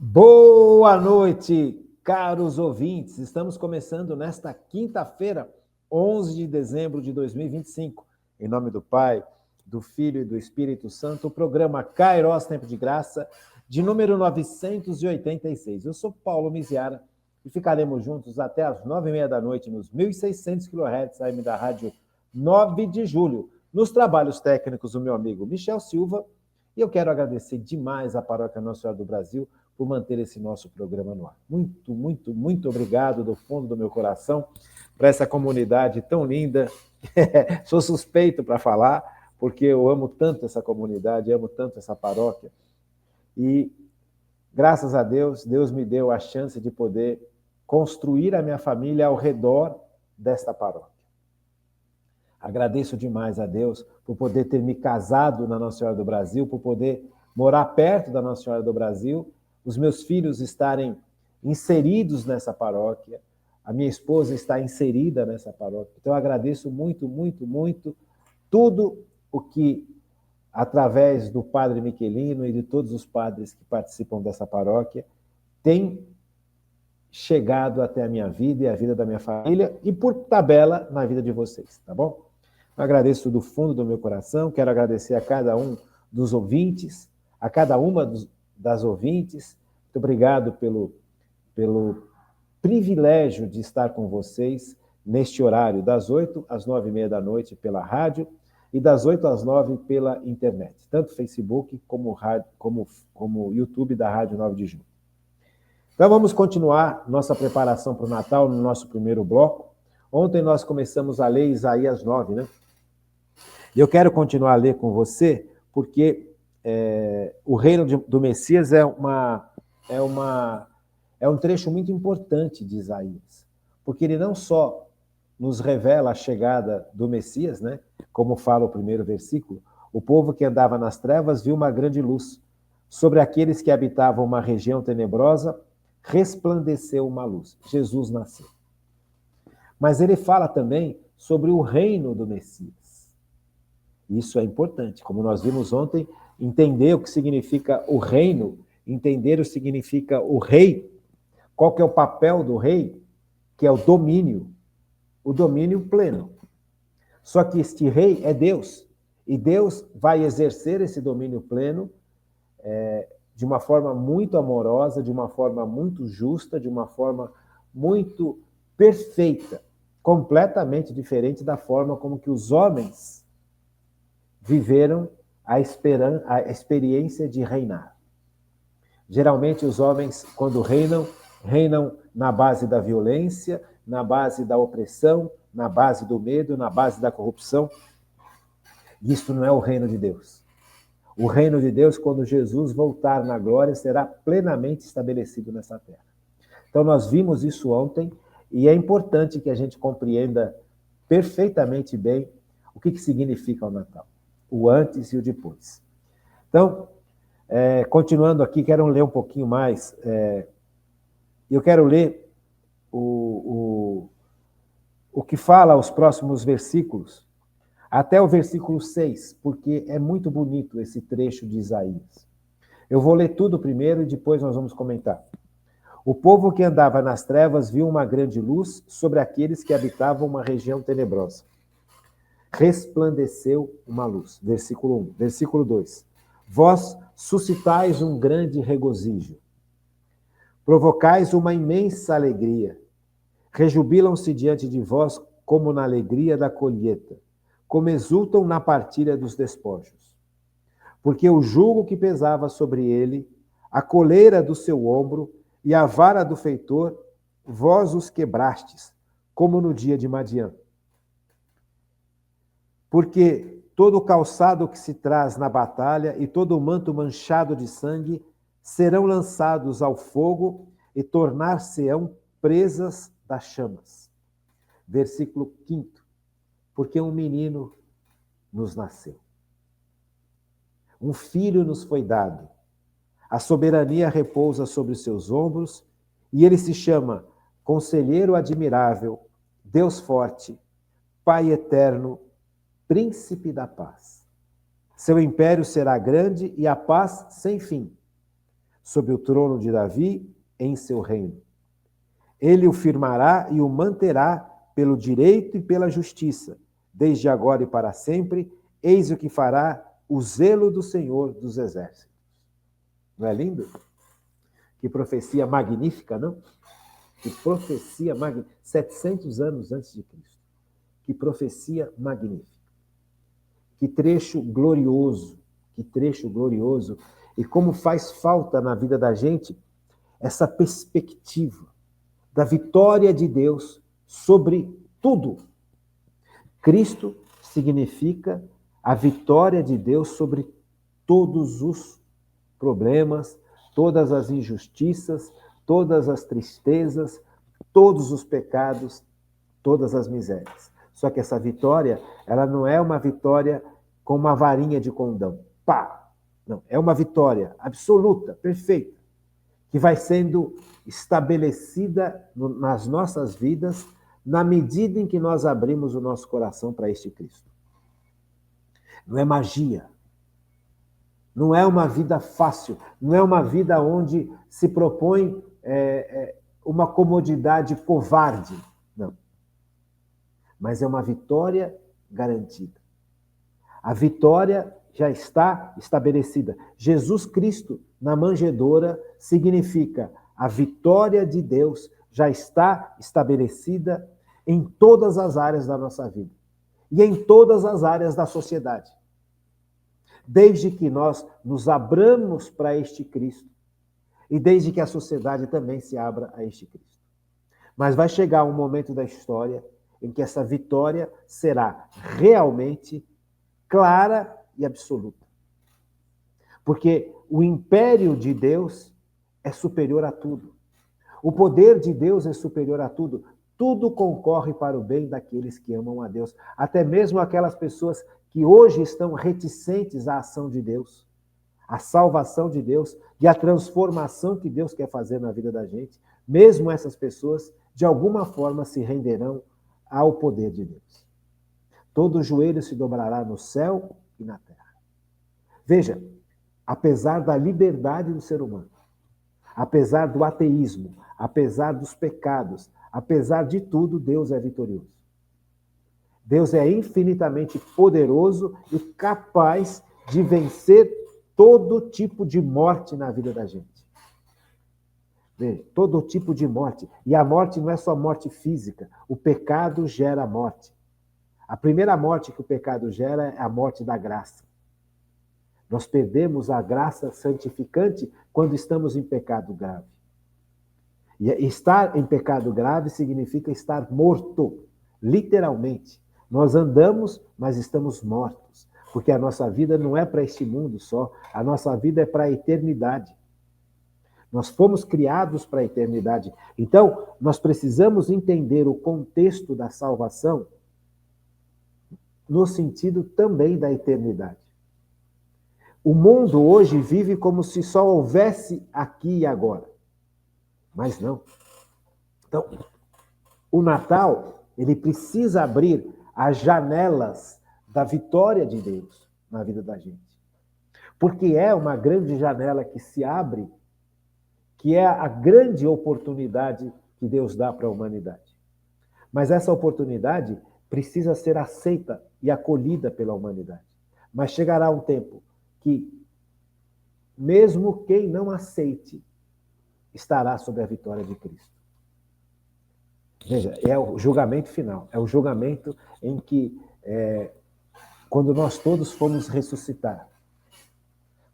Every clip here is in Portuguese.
Boa noite, caros ouvintes. Estamos começando nesta quinta-feira, 11 de dezembro de 2025. Em nome do Pai, do Filho e do Espírito Santo, o programa Kairos Tempo de Graça, de número 986. Eu sou Paulo Miziara e ficaremos juntos até as 9h30 da noite nos 1.600 kHz AM da Rádio 9 de Julho. Nos trabalhos técnicos, o meu amigo Michel Silva. E eu quero agradecer demais à Paróquia Nossa Senhora do Brasil por manter esse nosso programa no ar. Muito, muito, muito obrigado do fundo do meu coração para essa comunidade tão linda. Sou suspeito para falar, porque eu amo tanto essa comunidade, amo tanto essa paróquia. E, graças a Deus, Deus me deu a chance de poder construir a minha família ao redor desta paróquia. Agradeço demais a Deus por poder ter me casado na Nossa Senhora do Brasil, por poder morar perto da Nossa Senhora do Brasil, os meus filhos estarem inseridos nessa paróquia, a minha esposa está inserida nessa paróquia. Então, eu agradeço muito, muito, muito tudo o que, através do Padre Miquelino e de todos os padres que participam dessa paróquia, tem chegado até a minha vida e a vida da minha família e, por tabela, na vida de vocês, tá bom? Eu agradeço do fundo do meu coração, quero agradecer a cada um dos ouvintes, a cada uma das ouvintes. Muito obrigado pelo privilégio de estar com vocês neste horário, das 8 às 9h30 da noite pela rádio e das 8 às 9 pela internet, tanto Facebook como YouTube da Rádio 9 de Julho. Então vamos continuar nossa preparação para o Natal no nosso primeiro bloco. Ontem nós começamos a ler Isaías 9, né? E eu quero continuar a ler com você, porque o reino do Messias é um trecho muito importante de Isaías, porque ele não só nos revela a chegada do Messias, né? Como fala o primeiro versículo, o povo que andava nas trevas viu uma grande luz. Sobre aqueles que habitavam uma região tenebrosa, resplandeceu uma luz. Jesus nasceu. Mas ele fala também sobre o reino do Messias. Isso é importante. Como nós vimos ontem, entender o que significa o reino, entender o que significa o rei, qual que é o papel do rei, que é o domínio pleno. Só que este rei é Deus, e Deus vai exercer esse domínio pleno de uma forma muito amorosa, de uma forma muito justa, de uma forma muito perfeita, completamente diferente da forma como que os homens viveram a experiência de reinar. Geralmente os homens, quando reinam na base da violência, na base da opressão, na base do medo, na base da corrupção. Isso não é o reino de Deus. O reino de Deus, quando Jesus voltar na glória, será plenamente estabelecido nessa terra. Então, nós vimos isso ontem, e é importante que a gente compreenda perfeitamente bem o que significa o Natal, o antes e o depois. Então, continuando aqui, quero ler um pouquinho mais. Eu quero ler o que fala os próximos versículos, até o versículo 6, porque é muito bonito esse trecho de Isaías. Eu vou ler tudo primeiro e depois nós vamos comentar. O povo que andava nas trevas viu uma grande luz sobre aqueles que habitavam uma região tenebrosa. Resplandeceu uma luz. Versículo 1. Versículo 2. Vós suscitais um grande regozijo. Provocais uma imensa alegria. Rejubilam-se diante de vós como na alegria da colheita, como exultam na partilha dos despojos. Porque o jugo que pesava sobre ele, a coleira do seu ombro e a vara do feitor, vós os quebrastes, como no dia de Madiã. Porque todo o calçado que se traz na batalha e todo o manto manchado de sangue serão lançados ao fogo e tornar-se-ão presas das chamas. Versículo 5. Porque um menino nos nasceu. Um filho nos foi dado. A soberania repousa sobre os seus ombros e ele se chama Conselheiro Admirável, Deus Forte, Pai Eterno, Príncipe da Paz. Seu império será grande e a paz sem fim. sobre o trono de Davi em seu reino. Ele o firmará e o manterá pelo direito e pela justiça, desde agora e para sempre. Eis o que fará o zelo do Senhor dos Exércitos. Não é lindo? Que profecia magnífica, não? Que profecia magnífica. 700 anos antes de Cristo. Que profecia magnífica. Que trecho glorioso. Que trecho glorioso. E como faz falta na vida da gente essa perspectiva da vitória de Deus sobre tudo. Cristo significa a vitória de Deus sobre todos os problemas, todas as injustiças, todas as tristezas, todos os pecados, todas as misérias. Só que essa vitória, ela não é uma vitória com uma varinha de condão. Pá! Não, é uma vitória absoluta, perfeita, que vai sendo estabelecida nas nossas vidas na medida em que nós abrimos o nosso coração para este Cristo. Não é magia. Não é uma vida fácil. Não é uma vida onde se propõe uma comodidade covarde. Não. Mas é uma vitória garantida. A vitória já está estabelecida. Jesus Cristo na manjedoura significa a vitória de Deus já está estabelecida em todas as áreas da nossa vida e em todas as áreas da sociedade. Desde que nós nos abramos para este Cristo e desde que a sociedade também se abra a este Cristo. Mas vai chegar um momento da história em que essa vitória será realmente clara e absoluta. Porque o império de Deus é superior a tudo. O poder de Deus é superior a tudo. Tudo concorre para o bem daqueles que amam a Deus. Até mesmo aquelas pessoas que hoje estão reticentes à ação de Deus, à salvação de Deus e à transformação que Deus quer fazer na vida da gente. Mesmo essas pessoas, de alguma forma, se renderão ao poder de Deus. Todo joelho se dobrará no céu e na terra. Veja, apesar da liberdade do ser humano, apesar do ateísmo, apesar dos pecados, apesar de tudo, Deus é vitorioso. Deus é infinitamente poderoso e capaz de vencer todo tipo de morte na vida da gente. Veja, todo tipo de morte. E a morte não é só morte física. O pecado gera morte. A primeira morte que o pecado gera é a morte da graça. Nós perdemos a graça santificante quando estamos em pecado grave. E estar em pecado grave significa estar morto, literalmente. Nós andamos, mas estamos mortos, porque a nossa vida não é para este mundo só, a nossa vida é para a eternidade. Nós fomos criados para a eternidade. Então, nós precisamos entender o contexto da salvação no sentido também da eternidade. O mundo hoje vive como se só houvesse aqui e agora. Mas não. Então, o Natal, ele precisa abrir as janelas da vitória de Deus na vida da gente. Porque é uma grande janela que se abre, que é a grande oportunidade que Deus dá para a humanidade. Mas essa oportunidade precisa ser aceita e acolhida pela humanidade. Mas chegará um tempo que, mesmo quem não aceite, estará sob a vitória de Cristo. Veja, é o julgamento final, é o julgamento em que, quando nós todos formos ressuscitar,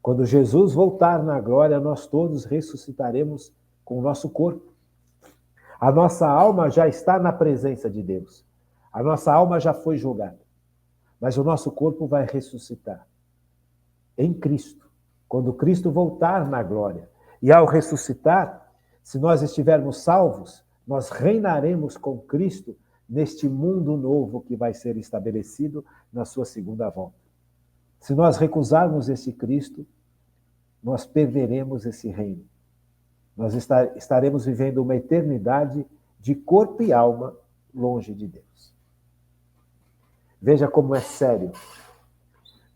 quando Jesus voltar na glória, nós todos ressuscitaremos com o nosso corpo. A nossa alma já está na presença de Deus. A nossa alma já foi julgada. Mas o nosso corpo vai ressuscitar em Cristo, quando Cristo voltar na glória. E ao ressuscitar, se nós estivermos salvos, nós reinaremos com Cristo neste mundo novo que vai ser estabelecido na sua segunda volta. Se nós recusarmos esse Cristo, nós perderemos esse reino. Nós estaremos vivendo uma eternidade de corpo e alma longe de Deus. Veja como é sério.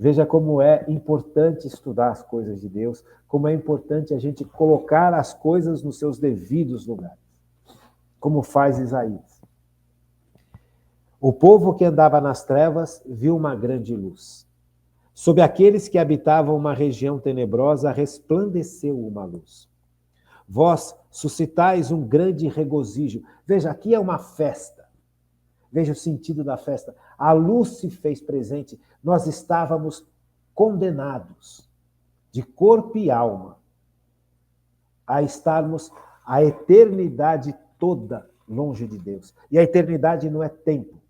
Veja como é importante estudar as coisas de Deus, como é importante a gente colocar as coisas nos seus devidos lugares, como faz Isaías. O povo que andava nas trevas viu uma grande luz. Sobre aqueles que habitavam uma região tenebrosa resplandeceu uma luz. Vós suscitais um grande regozijo. Veja, aqui é uma festa. Veja o sentido da festa. A luz se fez presente. Nós estávamos condenados, de corpo e alma, a estarmos a eternidade toda longe de Deus. E a eternidade não é tempo.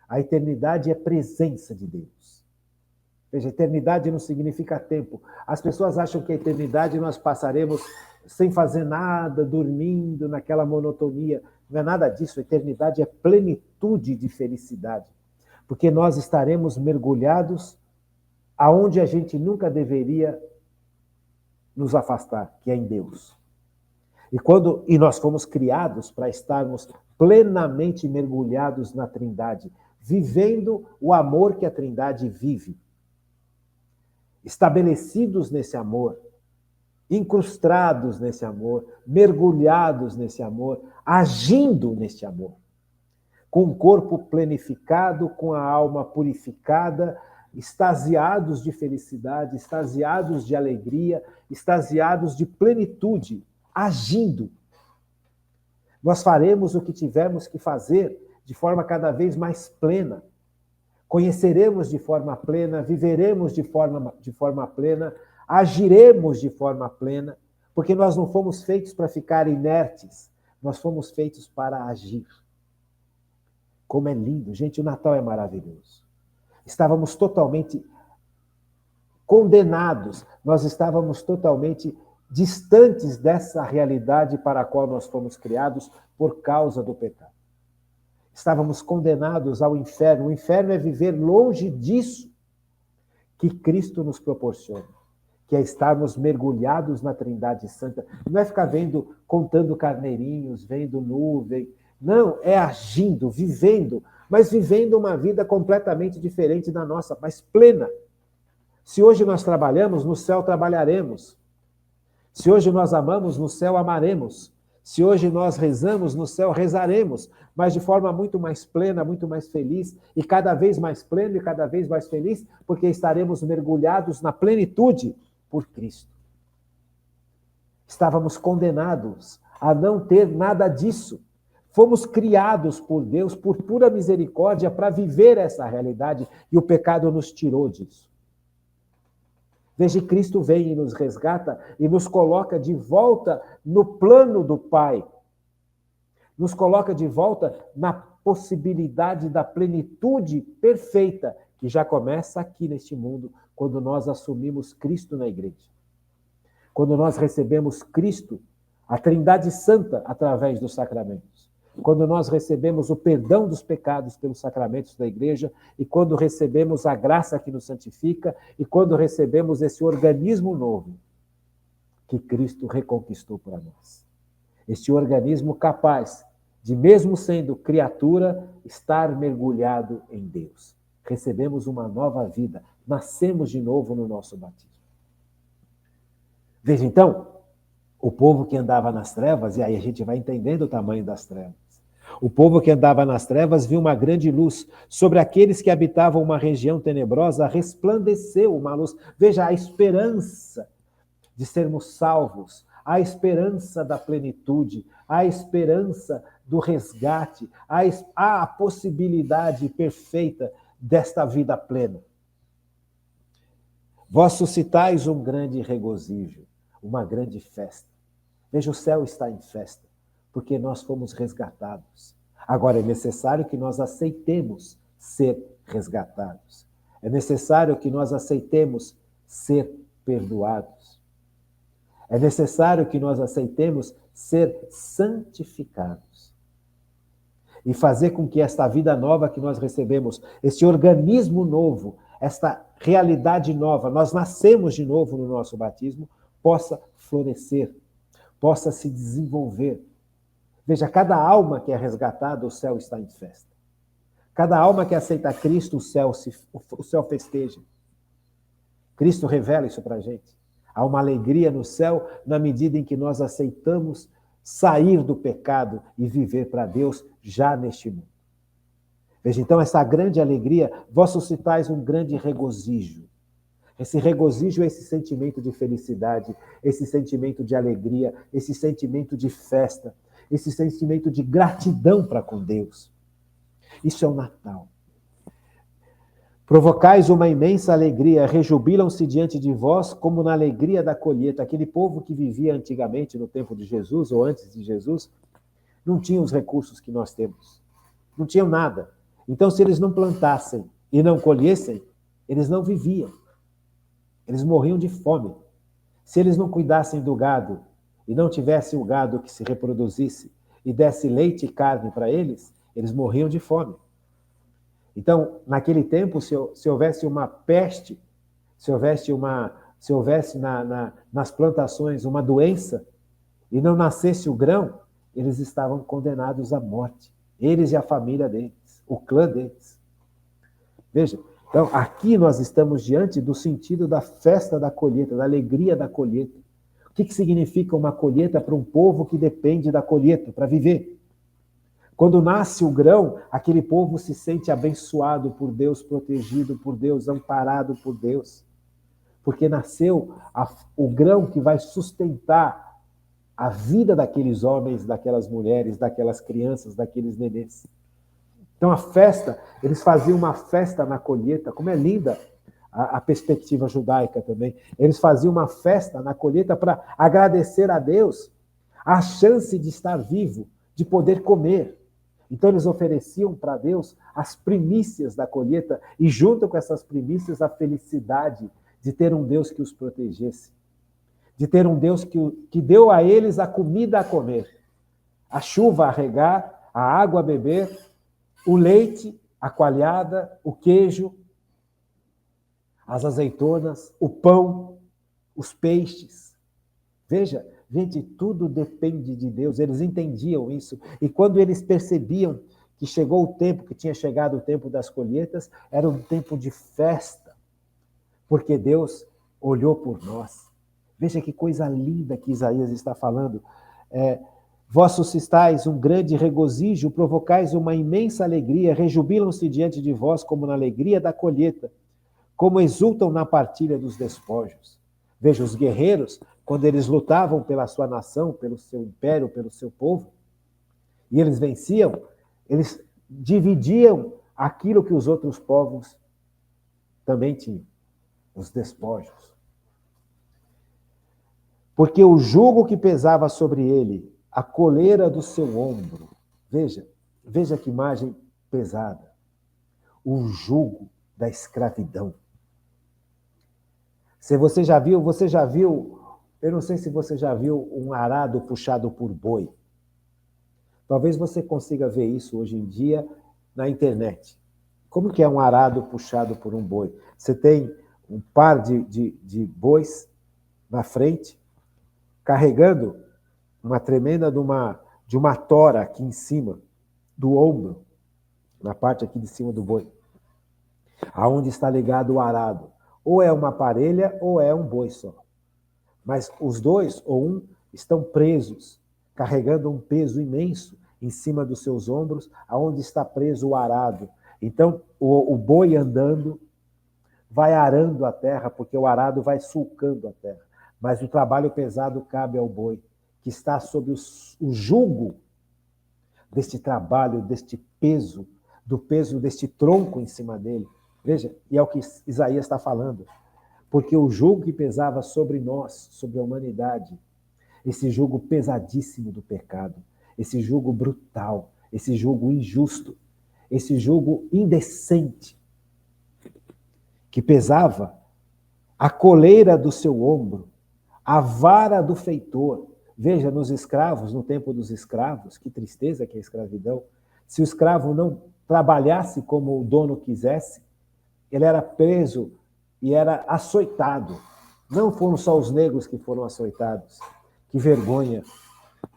A eternidade é presença de Deus. Veja, eternidade não significa tempo. As pessoas acham que a eternidade nós passaremos sem fazer nada, dormindo naquela monotonia. Não é nada disso. A eternidade é plenitude de felicidade. Porque nós estaremos mergulhados aonde a gente nunca deveria nos afastar, que é em Deus. E nós fomos criados para estarmos plenamente mergulhados na Trindade, vivendo o amor que a Trindade vive. Estabelecidos nesse amor, incrustados nesse amor, mergulhados nesse amor, agindo nesse amor. Com o corpo plenificado, com a alma purificada, extasiados de felicidade, extasiados de alegria, extasiados de plenitude, agindo. Nós faremos o que tivermos que fazer de forma cada vez mais plena. Conheceremos de forma plena, viveremos de forma plena, agiremos de forma plena, porque nós não fomos feitos para ficar inertes, nós fomos feitos para agir. Como é lindo. Gente, o Natal é maravilhoso. Estávamos totalmente condenados, nós estávamos totalmente distantes dessa realidade para a qual nós fomos criados por causa do pecado. Estávamos condenados ao inferno. O inferno é viver longe disso que Cristo nos proporciona, que é estarmos mergulhados na Trindade Santa. Não é ficar contando carneirinhos, vendo nuvem. Não, é agindo, vivendo, mas vivendo uma vida completamente diferente da nossa, mas plena. Se hoje nós trabalhamos, no céu trabalharemos. Se hoje nós amamos, no céu amaremos. Se hoje nós rezamos, no céu rezaremos, mas de forma muito mais plena, muito mais feliz, e cada vez mais pleno e cada vez mais feliz, porque estaremos mergulhados na plenitude por Cristo. Estávamos condenados a não ter nada disso. Fomos criados por Deus, por pura misericórdia, para viver essa realidade, e o pecado nos tirou disso. Veja, Cristo vem e nos resgata e nos coloca de volta no plano do Pai. Nos coloca de volta na possibilidade da plenitude perfeita, que já começa aqui neste mundo, quando nós assumimos Cristo na igreja. Quando nós recebemos Cristo, a Trindade Santa, através dos sacramentos. Quando nós recebemos o perdão dos pecados pelos sacramentos da igreja, e quando recebemos a graça que nos santifica, e quando recebemos esse organismo novo que Cristo reconquistou para nós. Este organismo capaz de, mesmo sendo criatura, estar mergulhado em Deus. Recebemos uma nova vida, nascemos de novo no nosso batismo. Veja então, o povo que andava nas trevas, e aí a gente vai entendendo o tamanho das trevas. O povo que andava nas trevas viu uma grande luz. Sobre aqueles que habitavam uma região tenebrosa, resplandeceu uma luz. Veja, a esperança de sermos salvos, a esperança da plenitude, a esperança do resgate, a possibilidade perfeita desta vida plena. Vós suscitais um grande regozijo, uma grande festa. Veja, o céu está em festa, porque nós fomos resgatados. Agora, é necessário que nós aceitemos ser resgatados. É necessário que nós aceitemos ser perdoados. É necessário que nós aceitemos ser santificados. E fazer com que esta vida nova que nós recebemos, este organismo novo, esta realidade nova, nós nascemos de novo no nosso batismo, possa florescer, possa se desenvolver. Veja, cada alma que é resgatada, o céu está em festa. Cada alma que aceita Cristo, o céu festeja. Cristo revela isso para a gente. Há uma alegria no céu na medida em que nós aceitamos sair do pecado e viver para Deus já neste mundo. Veja, então, essa grande alegria, vós suscitais um grande regozijo. Esse regozijo é esse sentimento de felicidade, esse sentimento de alegria, esse sentimento de festa, esse sentimento de gratidão para com Deus. Isso é o Natal. Provocais uma imensa alegria, rejubilam-se diante de vós como na alegria da colheita. Aquele povo que vivia antigamente no tempo de Jesus, ou antes de Jesus, não tinha os recursos que nós temos. Não tinham nada. Então, se eles não plantassem e não colhessem, eles não viviam. Eles morriam de fome. Se eles não cuidassem do gado e não tivessem o gado que se reproduzisse e desse leite e carne para eles, eles morriam de fome. Então, naquele tempo, se houvesse uma peste, se houvesse nas plantações uma doença e não nascesse o grão, eles estavam condenados à morte. Eles e a família deles, o clã deles. Veja, então aqui nós estamos diante do sentido da festa da colheita, da alegria da colheita. O que significa uma colheita para um povo que depende da colheita para viver? Quando nasce o grão, aquele povo se sente abençoado por Deus, protegido por Deus, amparado por Deus. Porque nasceu o grão que vai sustentar a vida daqueles homens, daquelas mulheres, daquelas crianças, daqueles nenês. Então a festa, eles faziam uma festa na colheita, como é linda a perspectiva judaica também. Eles faziam uma festa na colheita para agradecer a Deus a chance de estar vivo, de poder comer. Então eles ofereciam para Deus as primícias da colheita e junto com essas primícias a felicidade de ter um Deus que os protegesse, de ter um Deus que deu a eles a comida a comer, a chuva a regar, a água a beber, o leite, a coalhada, o queijo, as azeitonas, o pão, os peixes. Veja, gente, tudo depende de Deus. Eles entendiam isso. E quando eles percebiam que chegou o tempo, que tinha chegado o tempo das colheitas, era um tempo de festa, porque Deus olhou por nós. Veja que coisa linda que Isaías está falando. Vós suscitais um grande regozijo, provocais uma imensa alegria, rejubilam-se diante de vós como na alegria da colheita, como exultam na partilha dos despojos. Veja, os guerreiros, quando eles lutavam pela sua nação, pelo seu império, pelo seu povo, e eles venciam, eles dividiam aquilo que os outros povos também tinham, os despojos. Porque o jugo que pesava sobre ele, a coleira do seu ombro, veja que imagem pesada, o jugo da escravidão. Se você já viu, eu não sei se você já viu um arado puxado por boi. Talvez você consiga ver isso hoje em dia na internet. Como que é um arado puxado por um boi? Você tem um par de bois na frente, carregando uma tremenda de uma tora aqui em cima, do ombro, na parte aqui de cima do boi, aonde está ligado o arado. Ou é uma parelha ou é um boi só. Mas os dois, ou um, estão presos, carregando um peso imenso em cima dos seus ombros, aonde está preso o arado. Então, o boi andando vai arando a terra, porque o arado vai sulcando a terra. Mas o trabalho pesado cabe ao boi, que está sob o jugo deste trabalho, deste peso, do peso deste tronco em cima dele. Veja, e é o que Isaías está falando. Porque o jugo que pesava sobre nós, sobre a humanidade, esse jugo pesadíssimo do pecado, esse jugo brutal, esse jugo injusto, esse jugo indecente, que pesava a coleira do seu ombro, a vara do feitor. Veja, nos escravos, no tempo dos escravos, que tristeza que é a escravidão. Se o escravo não trabalhasse como o dono quisesse, ele era preso e era açoitado. Não foram só os negros que foram açoitados. Que vergonha.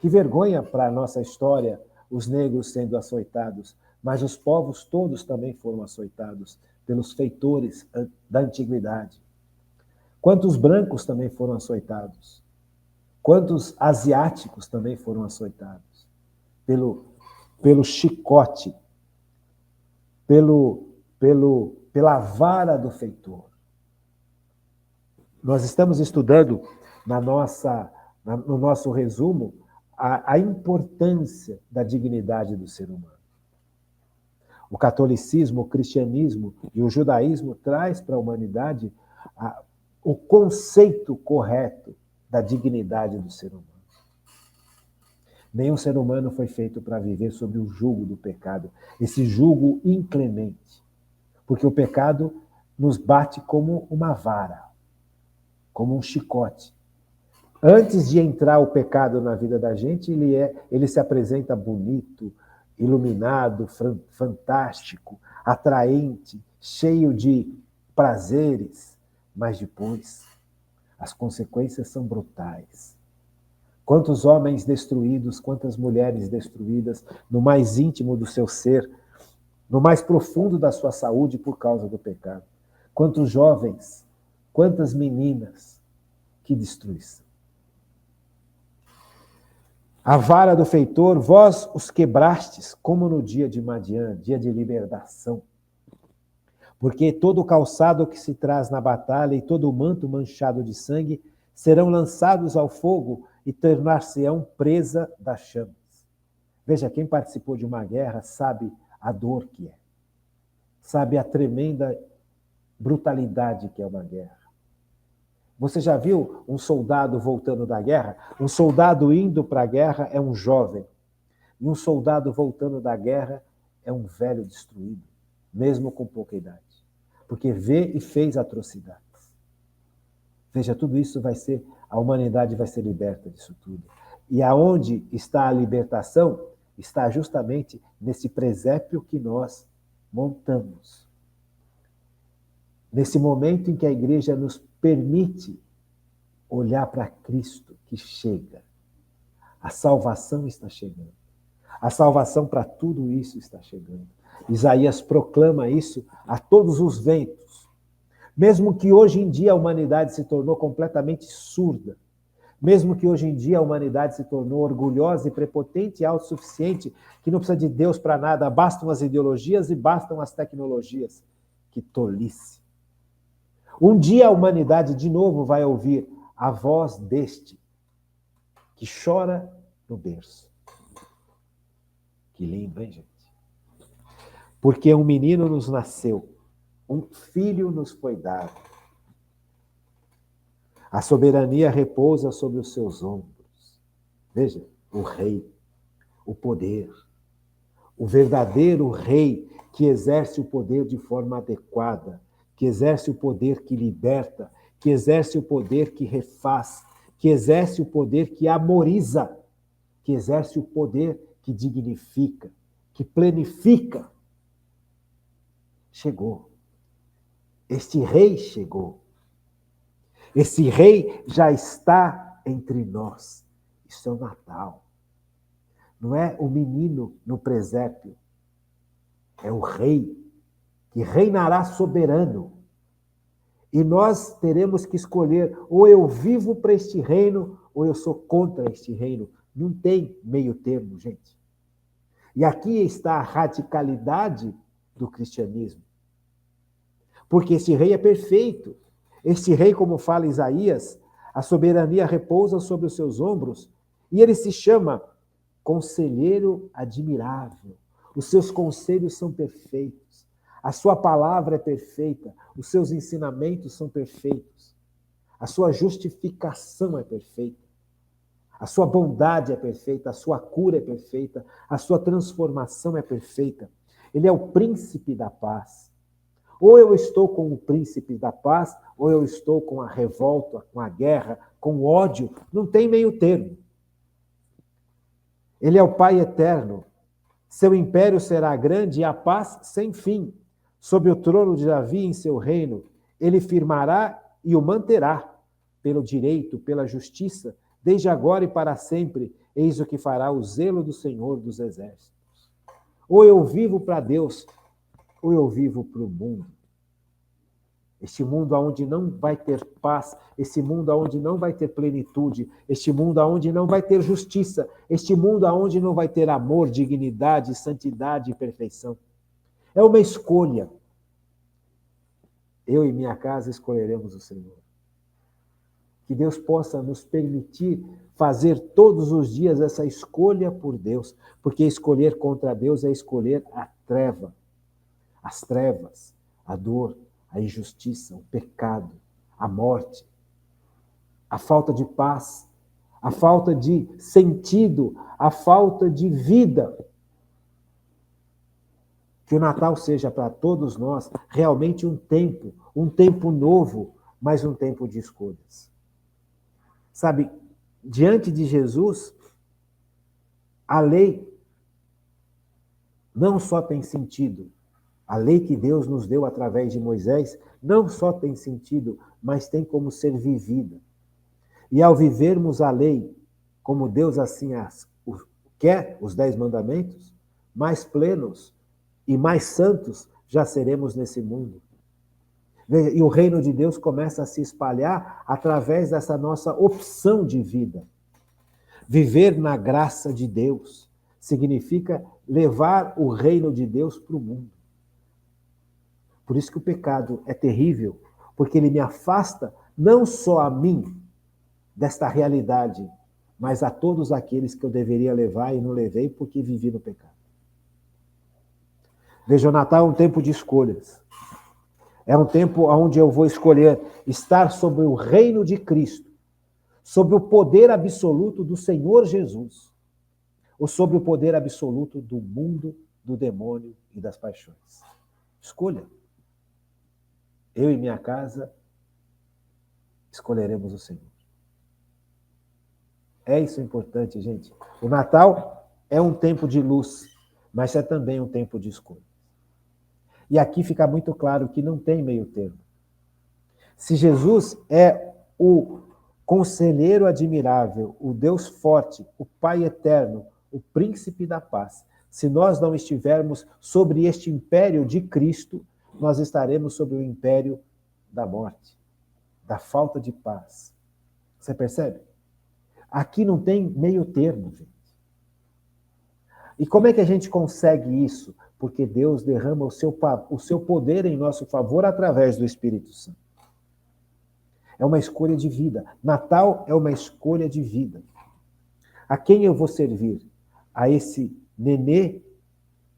Que vergonha para a nossa história, os negros sendo açoitados. Mas os povos todos também foram açoitados pelos feitores da antiguidade. Quantos brancos também foram açoitados? Quantos asiáticos também foram açoitados? Pelo chicote, pela vara do feitor. Nós estamos estudando no nosso resumo a importância da dignidade do ser humano. O catolicismo, o cristianismo e o judaísmo traz para a humanidade o conceito correto da dignidade do ser humano. Nenhum ser humano foi feito para viver sob o jugo do pecado, esse jugo inclemente, porque o pecado nos bate como uma vara, como um chicote. Antes de entrar o pecado na vida da gente, ele se apresenta bonito, iluminado, fantástico, atraente, cheio de prazeres, mas depois as consequências são brutais. Quantos homens destruídos, quantas mulheres destruídas no mais íntimo do seu ser, no mais profundo da sua saúde por causa do pecado. Quantos jovens, quantas meninas, que destruição. A vara do feitor, vós os quebrastes, como no dia de Madian, dia de libertação. Porque todo o calçado que se traz na batalha e todo o manto manchado de sangue serão lançados ao fogo e tornar-se-ão presa das chamas. Veja, quem participou de uma guerra sabe a dor que é. Sabe a tremenda brutalidade que é uma guerra. Você já viu um soldado voltando da guerra? Um soldado indo para a guerra é um jovem. E um soldado voltando da guerra é um velho destruído, mesmo com pouca idade. Porque vê e fez atrocidades. Veja, tudo isso a humanidade vai ser liberta disso tudo. E aonde está a libertação? Está justamente nesse presépio que nós montamos. Nesse momento em que a igreja nos permite olhar para Cristo que chega. A salvação está chegando. A salvação para tudo isso está chegando. Isaías proclama isso a todos os ventos. Mesmo que hoje em dia a humanidade se tornou completamente surda, mesmo que hoje em dia a humanidade se tornou orgulhosa e prepotente e autossuficiente, que não precisa de Deus para nada, bastam as ideologias e bastam as tecnologias. Que tolice. Um dia a humanidade de novo vai ouvir a voz deste que chora no berço. Que lindo, hein, gente? Porque um menino nos nasceu, um filho nos foi dado. A soberania repousa sobre os seus ombros. Veja, o rei, o poder, o verdadeiro rei que exerce o poder de forma adequada, que exerce o poder que liberta, que exerce o poder que refaz, que exerce o poder que amoriza, que exerce o poder que dignifica, que planifica. Chegou. Este rei chegou. Esse rei já está entre nós. Isso é o Natal. Não é o menino no presépio. É o rei que reinará soberano. E nós teremos que escolher, ou eu vivo para este reino, ou eu sou contra este reino. Não tem meio termo, gente. E aqui está a radicalidade do cristianismo. Porque este rei é perfeito. Este rei, como fala Isaías, a soberania repousa sobre os seus ombros, e ele se chama Conselheiro Admirável. Os seus conselhos são perfeitos. A sua palavra é perfeita. Os seus ensinamentos são perfeitos. A sua justificação é perfeita. A sua bondade é perfeita. A sua cura é perfeita. A sua transformação é perfeita. Ele é o príncipe da paz. Ou eu estou com o príncipe da paz, ou eu estou com a revolta, com a guerra, com o ódio. Não tem meio termo. Ele é o Pai eterno. Seu império será grande e a paz sem fim. Sob o trono de Davi em seu reino, ele firmará e o manterá, pelo direito, pela justiça, desde agora e para sempre, eis o que fará o zelo do Senhor dos Exércitos. Ou eu vivo para Deus, ou eu vivo para o mundo. Este mundo onde não vai ter paz, este mundo onde não vai ter plenitude, este mundo onde não vai ter justiça, este mundo onde não vai ter amor, dignidade, santidade e perfeição. É uma escolha. Eu e minha casa escolheremos o Senhor. Que Deus possa nos permitir fazer todos os dias essa escolha por Deus, porque escolher contra Deus é escolher a treva, as trevas, a dor, a injustiça, o pecado, a morte, a falta de paz, a falta de sentido, a falta de vida. Que o Natal seja para todos nós realmente um tempo novo, mas um tempo de escolhas. Sabe, diante de Jesus, a lei não só tem sentido, a lei que Deus nos deu através de Moisés não só tem sentido, mas tem como ser vivida. E ao vivermos a lei, como Deus assim quer, os 10 mandamentos, mais plenos e mais santos já seremos nesse mundo. E o reino de Deus começa a se espalhar através dessa nossa opção de vida. Viver na graça de Deus significa levar o reino de Deus para o mundo. Por isso que o pecado é terrível, porque ele me afasta não só a mim desta realidade, mas a todos aqueles que eu deveria levar e não levei porque vivi no pecado. Veja, o Natal é um tempo de escolhas. É um tempo onde eu vou escolher estar sob o reino de Cristo, sob o poder absoluto do Senhor Jesus, ou sob o poder absoluto do mundo, do demônio e das paixões. Escolha. Eu e minha casa escolheremos o Senhor. É isso importante, gente. O Natal é um tempo de luz, mas é também um tempo de escolha. E aqui fica muito claro que não tem meio termo. Se Jesus é o conselheiro admirável, o Deus forte, o Pai eterno, o príncipe da paz, se nós não estivermos sobre este império de Cristo, nós estaremos sobre o império da morte, da falta de paz. Você percebe? Aqui não tem meio termo, gente. E como é que a gente consegue isso? Porque Deus derrama o seu poder em nosso favor através do Espírito Santo. É uma escolha de vida. Natal é uma escolha de vida. A quem eu vou servir? A esse nenê,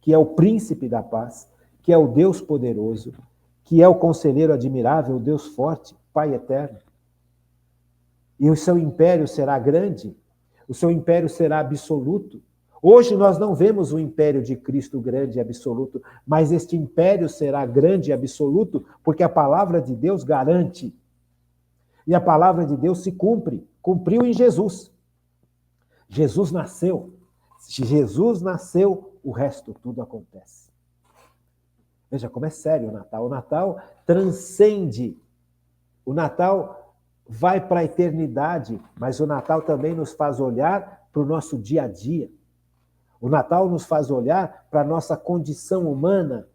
que é o príncipe da paz, que é o Deus poderoso, que é o conselheiro admirável, o Deus forte, Pai eterno. E o seu império será grande, o seu império será absoluto. Hoje nós não vemos o império de Cristo grande e absoluto, mas este império será grande e absoluto porque a palavra de Deus garante. E a palavra de Deus se cumpre, cumpriu em Jesus. Jesus nasceu. Se Jesus nasceu, o resto tudo acontece. Veja como é sério o Natal. O Natal transcende. O Natal vai para a eternidade, mas o Natal também nos faz olhar para o nosso dia a dia. O Natal nos faz olhar para a nossa condição humana.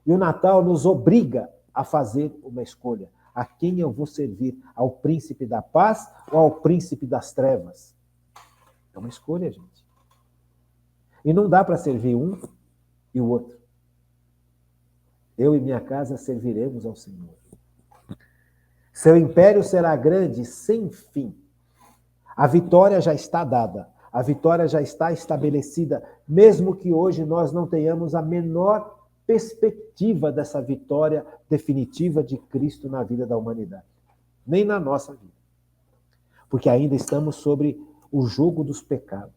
E o Natal nos obriga a fazer uma escolha. A quem eu vou servir? Ao príncipe da paz ou ao príncipe das trevas? É uma escolha, gente. E não dá para servir um e o outro. Eu e minha casa serviremos ao Senhor. Seu império será grande sem fim. A vitória já está dada. A vitória já está estabelecida, mesmo que hoje nós não tenhamos a menor perspectiva dessa vitória definitiva de Cristo na vida da humanidade. Nem na nossa vida. Porque ainda estamos sobre o jugo dos pecados.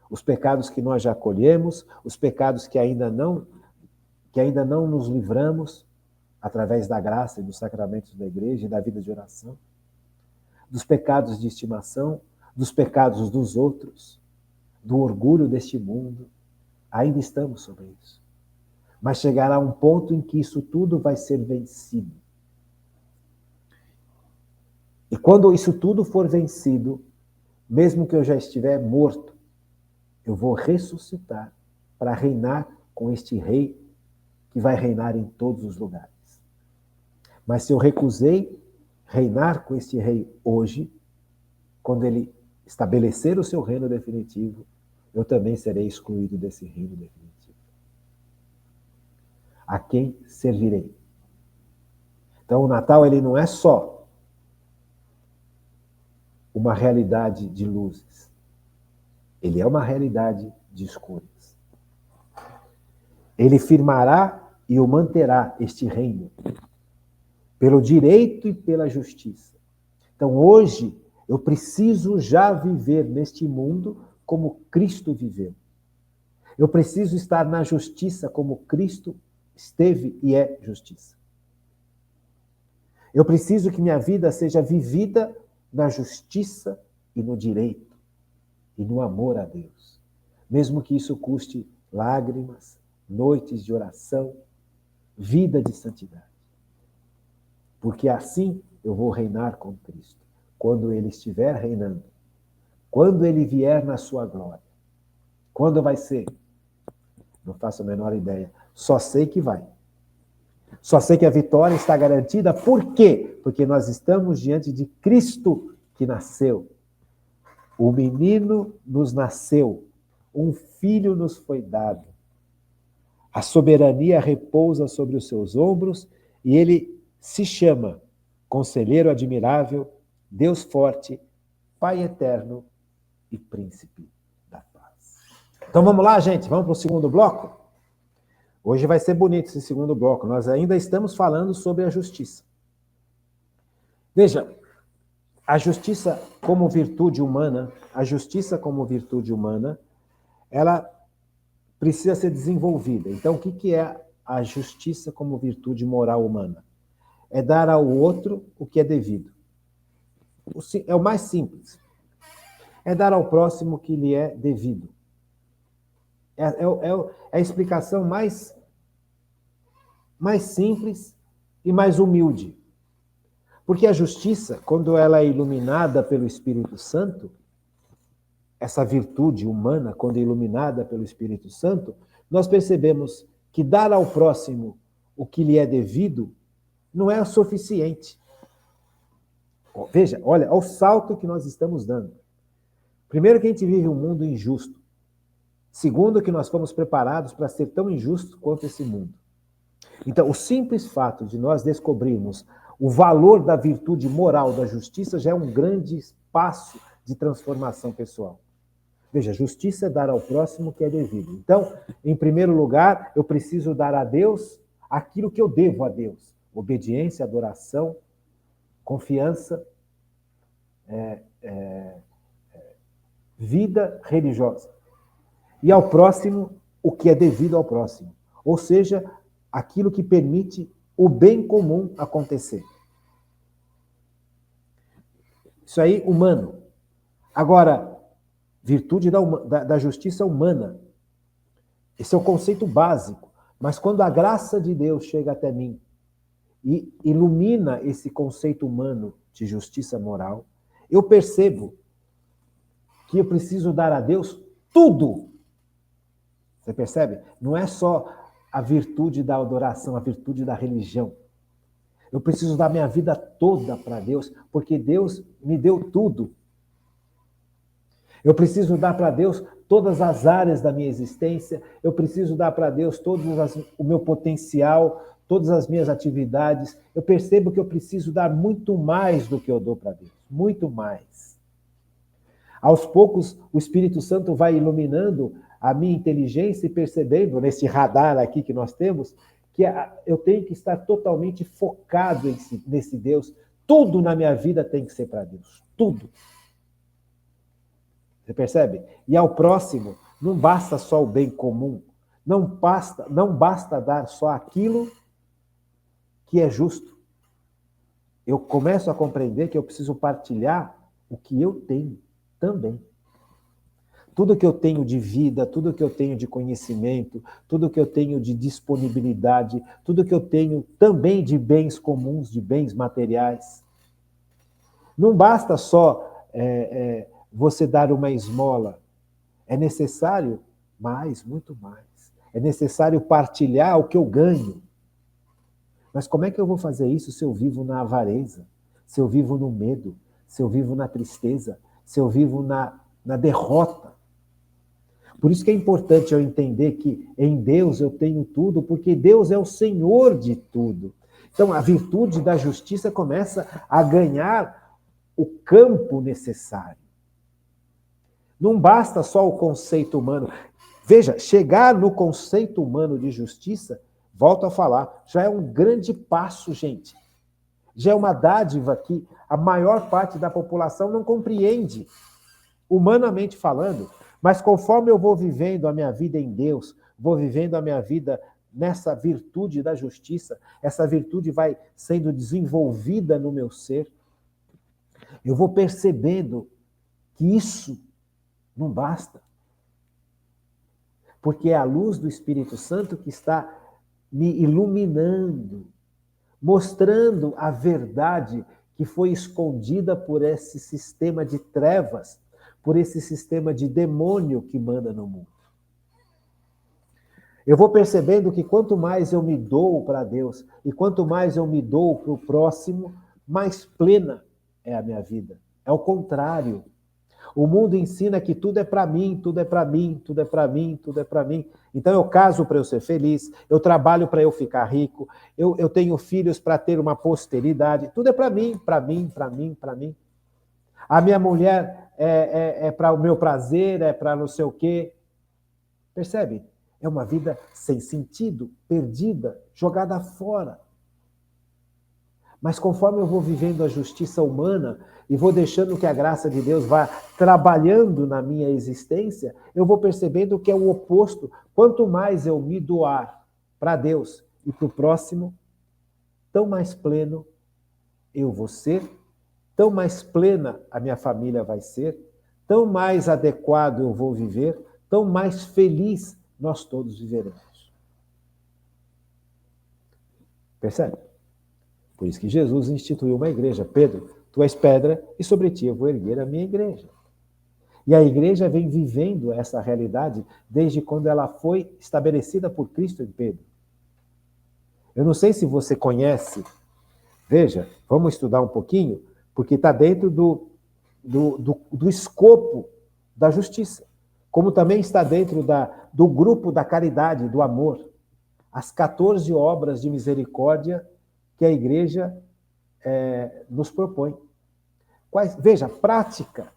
Os pecados que nós já colhemos, os pecados que ainda não nos livramos através da graça e dos sacramentos da igreja e da vida de oração. Dos pecados de estimação, dos pecados dos outros, do orgulho deste mundo. Ainda estamos sobre isso. Mas chegará um ponto em que isso tudo vai ser vencido. E quando isso tudo for vencido, mesmo que eu já estiver morto, eu vou ressuscitar para reinar com este rei que vai reinar em todos os lugares. Mas se eu recusei reinar com este rei hoje, quando ele estabelecer o seu reino definitivo, eu também serei excluído desse reino definitivo. A quem servirei? Então o Natal ele não é só uma realidade de luzes. Ele é uma realidade de escuras. Ele firmará e o manterá, este reino, pelo direito e pela justiça. Então hoje eu preciso já viver neste mundo como Cristo viveu. Eu preciso estar na justiça como Cristo esteve e é justiça. Eu preciso que minha vida seja vivida na justiça e no direito e no amor a Deus. Mesmo que isso custe lágrimas, noites de oração, vida de santidade. Porque assim eu vou reinar com Cristo. Quando Ele estiver reinando. Quando Ele vier na sua glória. Quando vai ser? Não faço a menor ideia. Só sei que vai. Só sei que a vitória está garantida. Por quê? Porque nós estamos diante de Cristo que nasceu. O menino nos nasceu. Um filho nos foi dado. A soberania repousa sobre os seus ombros e ele se chama Conselheiro Admirável, Deus Forte, Pai Eterno e Príncipe da Paz. Então vamos lá, gente. Vamos para o segundo bloco? Hoje vai ser bonito esse segundo bloco. Nós ainda estamos falando sobre a justiça. Veja, a justiça como virtude humana, ela precisa ser desenvolvida. Então, o que é a justiça como virtude moral humana? É dar ao outro o que é devido. É o mais simples. É dar ao próximo o que lhe é devido. É a explicação mais simples e mais humilde. Porque a justiça, quando ela é iluminada pelo Espírito Santo, essa virtude humana, quando é iluminada pelo Espírito Santo, nós percebemos que dar ao próximo o que lhe é devido não é o suficiente. Veja, olha o salto que nós estamos dando. Primeiro, que a gente vive um mundo injusto. Segundo, que nós fomos preparados para ser tão injustos quanto esse mundo. Então, o simples fato de nós descobrirmos o valor da virtude moral da justiça já é um grande passo de transformação pessoal. Veja, justiça é dar ao próximo o que é devido. Então, em primeiro lugar, eu preciso dar a Deus aquilo que eu devo a Deus. Obediência, adoração, confiança, vida religiosa. E ao próximo, o que é devido ao próximo. Ou seja, aquilo que permite o bem comum acontecer. Isso aí, humano. Agora, virtude da justiça humana. Esse é o conceito básico. Mas quando a graça de Deus chega até mim e ilumina esse conceito humano de justiça moral, eu percebo que eu preciso dar a Deus tudo. Você percebe? Não é só a virtude da adoração, a virtude da religião. Eu preciso dar minha vida toda para Deus, porque Deus me deu tudo. Eu preciso dar para Deus todas as áreas da minha existência, eu preciso dar para Deus o meu potencial, todas as minhas atividades. Eu percebo que eu preciso dar muito mais do que eu dou para Deus, muito mais. Aos poucos, o Espírito Santo vai iluminando a minha inteligência e percebendo, nesse radar aqui que nós temos, que eu tenho que estar totalmente focado nesse Deus. Tudo na minha vida tem que ser para Deus, tudo. Você percebe? E ao próximo, não basta só o bem comum, não basta dar só aquilo que é justo. Eu começo a compreender que eu preciso partilhar o que eu tenho também. Tudo que eu tenho de vida, tudo que eu tenho de conhecimento, tudo que eu tenho de disponibilidade, tudo que eu tenho também de bens comuns, de bens materiais. Não basta só você dar uma esmola. É necessário mais, muito mais. É necessário partilhar o que eu ganho. Mas como é que eu vou fazer isso se eu vivo na avareza, se eu vivo no medo, se eu vivo na tristeza, se eu vivo na derrota? Por isso que é importante eu entender que em Deus eu tenho tudo, porque Deus é o Senhor de tudo. Então a virtude da justiça começa a ganhar o campo necessário. Não basta só o conceito humano. Veja, chegar no conceito humano de justiça, volto a falar, já é um grande passo, gente. Já é uma dádiva que a maior parte da população não compreende, humanamente falando. Mas conforme eu vou vivendo a minha vida em Deus, vou vivendo a minha vida nessa virtude da justiça, essa virtude vai sendo desenvolvida no meu ser, eu vou percebendo que isso não basta. Porque é a luz do Espírito Santo que está me iluminando, mostrando a verdade que foi escondida por esse sistema de trevas, por esse sistema de demônio que manda no mundo. Eu vou percebendo que quanto mais eu me dou para Deus e quanto mais eu me dou para o próximo, mais plena é a minha vida. É o contrário. O mundo ensina que tudo é para mim, tudo é para mim, tudo é para mim, tudo é para mim. Então eu caso para eu ser feliz, eu trabalho para eu ficar rico, eu tenho filhos para ter uma posteridade. Tudo é para mim, para mim, para mim, para mim. A minha mulher é para o meu prazer, é para não sei o quê. Percebe? É uma vida sem sentido, perdida, jogada fora. Mas conforme eu vou vivendo a justiça humana e vou deixando que a graça de Deus vá trabalhando na minha existência, eu vou percebendo que é o oposto. Quanto mais eu me doar para Deus e para o próximo, tão mais pleno eu vou ser, tão mais plena a minha família vai ser, tão mais adequado eu vou viver, tão mais feliz nós todos viveremos. Percebe? Por isso que Jesus instituiu uma igreja. Pedro, tu és pedra e sobre ti eu vou erguer a minha igreja. E a igreja vem vivendo essa realidade desde quando ela foi estabelecida por Cristo em Pedro. Eu não sei se você conhece, veja, vamos estudar um pouquinho, porque está dentro do escopo da justiça, como também está dentro do grupo da caridade, do amor. As 14 obras de misericórdia que a igreja nos propõe. Veja, prática.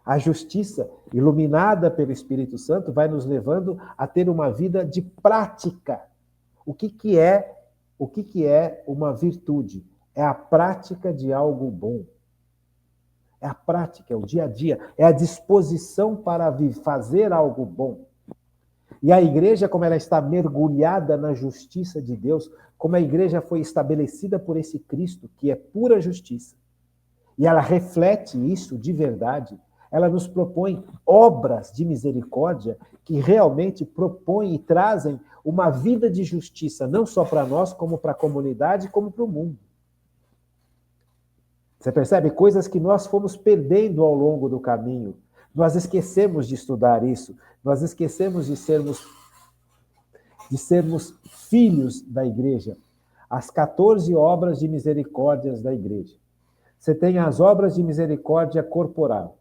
A justiça, iluminada pelo Espírito Santo, vai nos levando a ter uma vida de prática. O que é uma virtude? É a prática de algo bom. É a prática, é o dia a dia, é a disposição para fazer algo bom. E a igreja, como ela está mergulhada na justiça de Deus, como a igreja foi estabelecida por esse Cristo, que é pura justiça, e ela reflete isso de verdade, ela nos propõe obras de misericórdia que realmente propõem e trazem uma vida de justiça, não só para nós, como para a comunidade, como para o mundo. Você percebe? Coisas que nós fomos perdendo ao longo do caminho. Nós esquecemos de estudar isso, nós esquecemos de sermos filhos da igreja. As 14 obras de misericórdias da igreja. Você tem as obras de misericórdia corporal,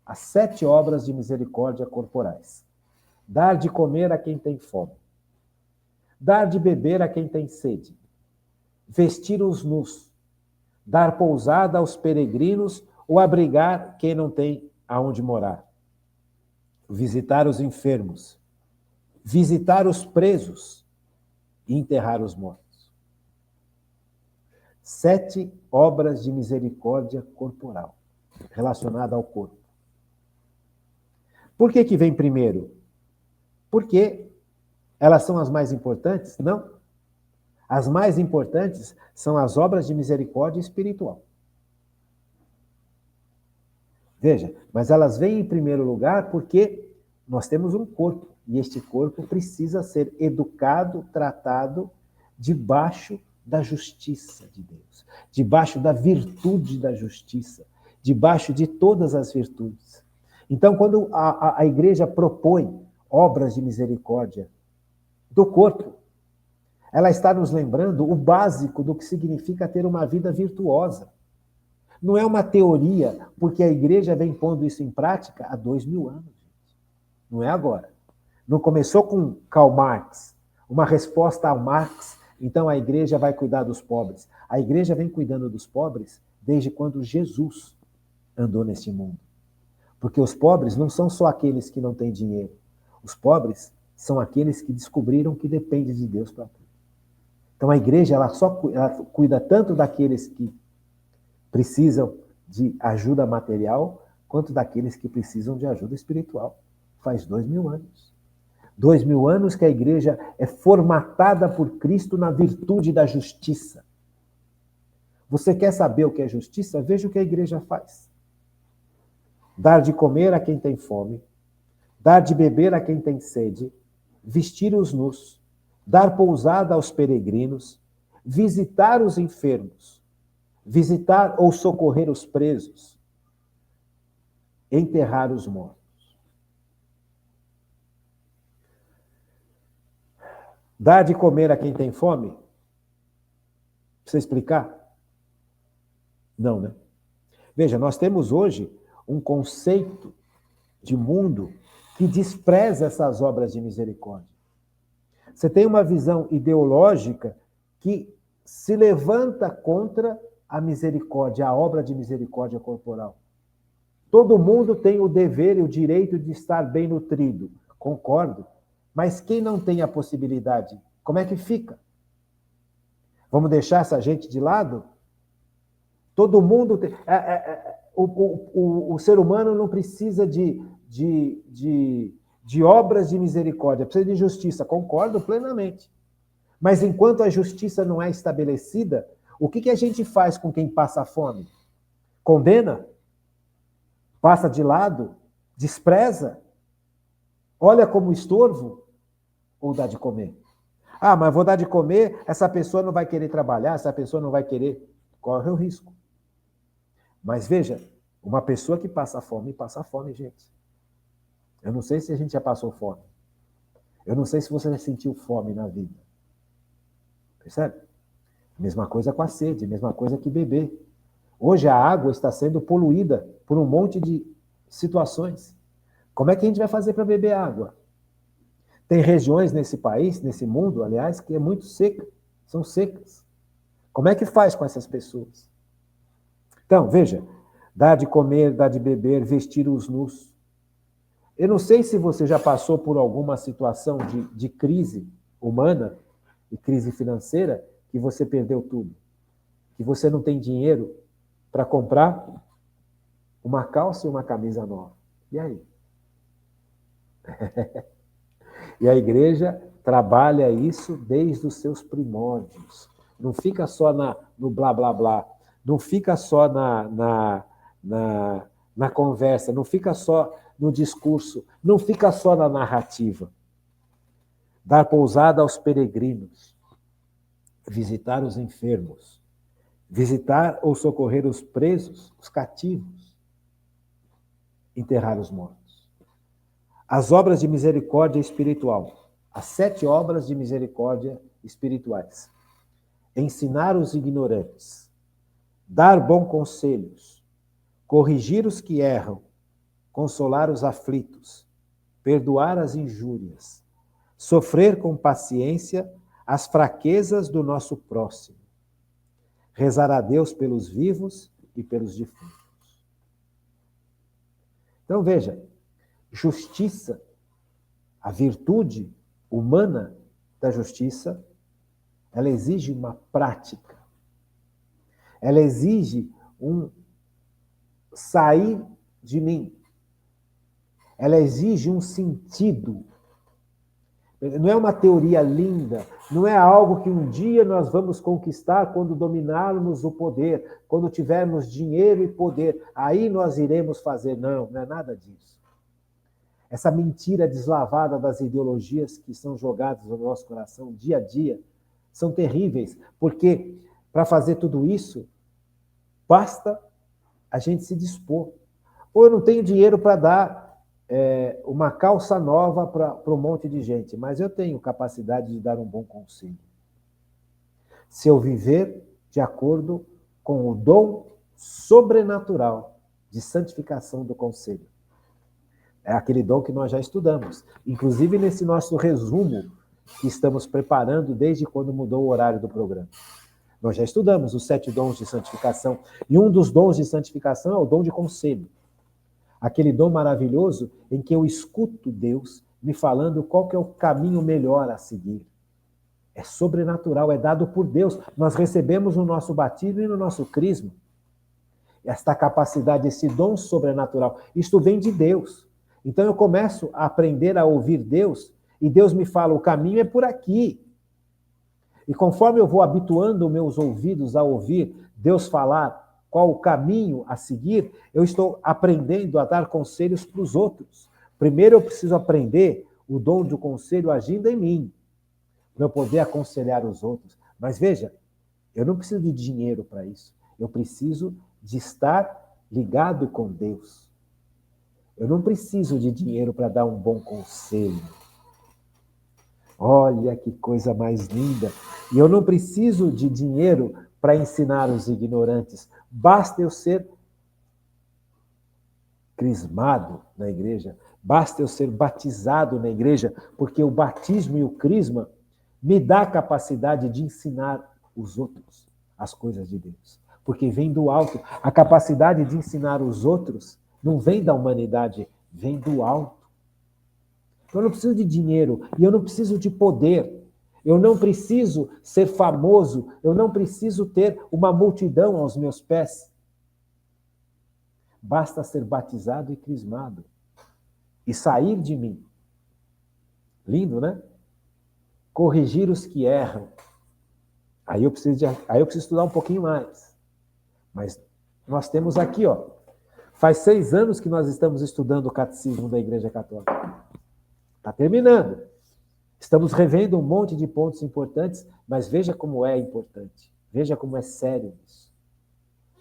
as 7 obras de misericórdia corporais. Dar de comer a quem tem fome, dar de beber a quem tem sede, vestir os nus, dar pousada aos peregrinos ou abrigar quem não tem aonde morar, visitar os enfermos, visitar os presos e enterrar os mortos. 7 obras de misericórdia corporal, relacionada ao corpo. Por que vem primeiro? Porque elas são as mais importantes? Não. As mais importantes são as obras de misericórdia espiritual. Veja, mas elas vêm em primeiro lugar porque nós temos um corpo, e este corpo precisa ser educado, tratado debaixo da justiça de Deus, debaixo da virtude da justiça, debaixo de todas as virtudes. Então, quando a igreja propõe obras de misericórdia do corpo, Ela está nos lembrando o básico do que significa ter uma vida virtuosa. Não é uma teoria, porque a igreja vem pondo isso em prática há 2000 anos. Não é agora. Não começou com Karl Marx, uma resposta a Marx, então a igreja vai cuidar dos pobres. A igreja vem cuidando dos pobres desde quando Jesus andou neste mundo. Porque os pobres não são só aqueles que não têm dinheiro. Os pobres são aqueles que descobriram que dependem de Deus para tudo. Então a igreja ela cuida tanto daqueles que precisam de ajuda material, quanto daqueles que precisam de ajuda espiritual. Faz 2000 anos. 2000 anos que a igreja é formatada por Cristo na virtude da justiça. Você quer saber o que é justiça? Veja o que a igreja faz. Dar de comer a quem tem fome, dar de beber a quem tem sede, vestir os nus, dar pousada aos peregrinos, visitar os enfermos, visitar ou socorrer os presos, enterrar os mortos. Dar de comer a quem tem fome? Precisa explicar? Não, né? Veja, nós temos hoje um conceito de mundo que despreza essas obras de misericórdia. Você tem uma visão ideológica que se levanta contra a misericórdia, a obra de misericórdia corporal. Todo mundo tem o dever e o direito de estar bem nutrido, concordo. Mas quem não tem a possibilidade, como é que fica? Vamos deixar essa gente de lado? Todo mundo tem... O ser humano não precisa de obras de misericórdia, precisa de justiça, concordo plenamente. Mas enquanto a justiça não é estabelecida, o que a gente faz com quem passa fome? Condena? Passa de lado? Despreza? Olha como estorvo? Ou dá de comer? Ah, mas vou dar de comer, essa pessoa não vai querer trabalhar, essa pessoa não vai querer... Corre o risco. Mas veja, uma pessoa que passa fome, gente. Eu não sei se a gente já passou fome. Eu não sei se você já sentiu fome na vida. Percebe? Mesma coisa com a sede, mesma coisa que beber. Hoje a água está sendo poluída por um monte de situações. Como é que a gente vai fazer para beber água? Tem regiões nesse país, nesse mundo, aliás, que é muito seca, são secas. Como é que faz com essas pessoas? Então, veja, dar de comer, dar de beber, vestir os nus. Eu não sei se você já passou por alguma situação de crise humana e crise financeira que você perdeu tudo, que você não tem dinheiro para comprar uma calça e uma camisa nova. E aí? E a igreja trabalha isso desde os seus primórdios. Não fica só no blá, blá, blá. Não fica só na conversa. Não fica só no discurso. Não fica só na narrativa. Dar pousada aos peregrinos. Visitar os enfermos. Visitar ou socorrer os presos, os cativos. Enterrar os mortos. As obras de misericórdia espiritual. As 7 obras de misericórdia espirituais. Ensinar os ignorantes. Dar bons conselhos. Corrigir os que erram. Consolar os aflitos. Perdoar as injúrias. Sofrer com paciência as fraquezas do nosso próximo. Rezar a Deus pelos vivos e pelos defuntos. Então, veja, justiça, a virtude humana da justiça, ela exige uma prática. Ela exige um sair de mim. Ela exige um sentido. Não é uma teoria linda, não é algo que um dia nós vamos conquistar quando dominarmos o poder, quando tivermos dinheiro e poder, aí nós iremos fazer. Não, não é nada disso. Essa mentira deslavada das ideologias que são jogadas no nosso coração dia a dia são terríveis, porque para fazer tudo isso, basta a gente se dispor. Ou eu não tenho dinheiro para dar uma calça nova para um monte de gente, mas eu tenho capacidade de dar um bom conselho. se eu viver de acordo com o dom sobrenatural de santificação do conselho. É aquele dom que nós já estudamos. Inclusive nesse nosso resumo que estamos preparando desde quando mudou o horário do programa. Nós já estudamos os 7 dons de santificação. E um dos dons de santificação é o dom de conselho. Aquele dom maravilhoso em que eu escuto Deus me falando qual que é o caminho melhor a seguir. É sobrenatural, é dado por Deus. Nós recebemos no nosso batismo e no nosso crisma esta capacidade, esse dom sobrenatural. Isto vem de Deus. Então eu começo a aprender a ouvir Deus e Deus me fala, o caminho é por aqui. E conforme eu vou habituando meus ouvidos a ouvir Deus falar qual o caminho a seguir, eu estou aprendendo a dar conselhos para os outros. Primeiro eu preciso aprender o dom do conselho agindo em mim, para eu poder aconselhar os outros. Mas veja, eu não preciso de dinheiro para isso. Eu preciso de estar ligado com Deus. Eu não preciso de dinheiro para dar um bom conselho. Olha que coisa mais linda. E eu não preciso de dinheiro para ensinar os ignorantes. Basta eu ser crismado na igreja. Basta eu ser batizado na igreja, porque o batismo e o crisma me dá a capacidade de ensinar os outros as coisas de Deus. Porque vem do alto. A capacidade de ensinar os outros não vem da humanidade, vem do alto. Eu não preciso de dinheiro e eu não preciso de poder. Eu não preciso ser famoso, eu não preciso ter uma multidão aos meus pés. Basta ser batizado e crismado e sair de mim. Lindo, né? Corrigir os que erram. Aí eu preciso estudar um pouquinho mais. Mas nós temos aqui, ó, faz 6 anos que nós estamos estudando o Catecismo da Igreja Católica. Está terminando. Estamos revendo um monte de pontos importantes, mas veja como é importante. Veja como é sério isso.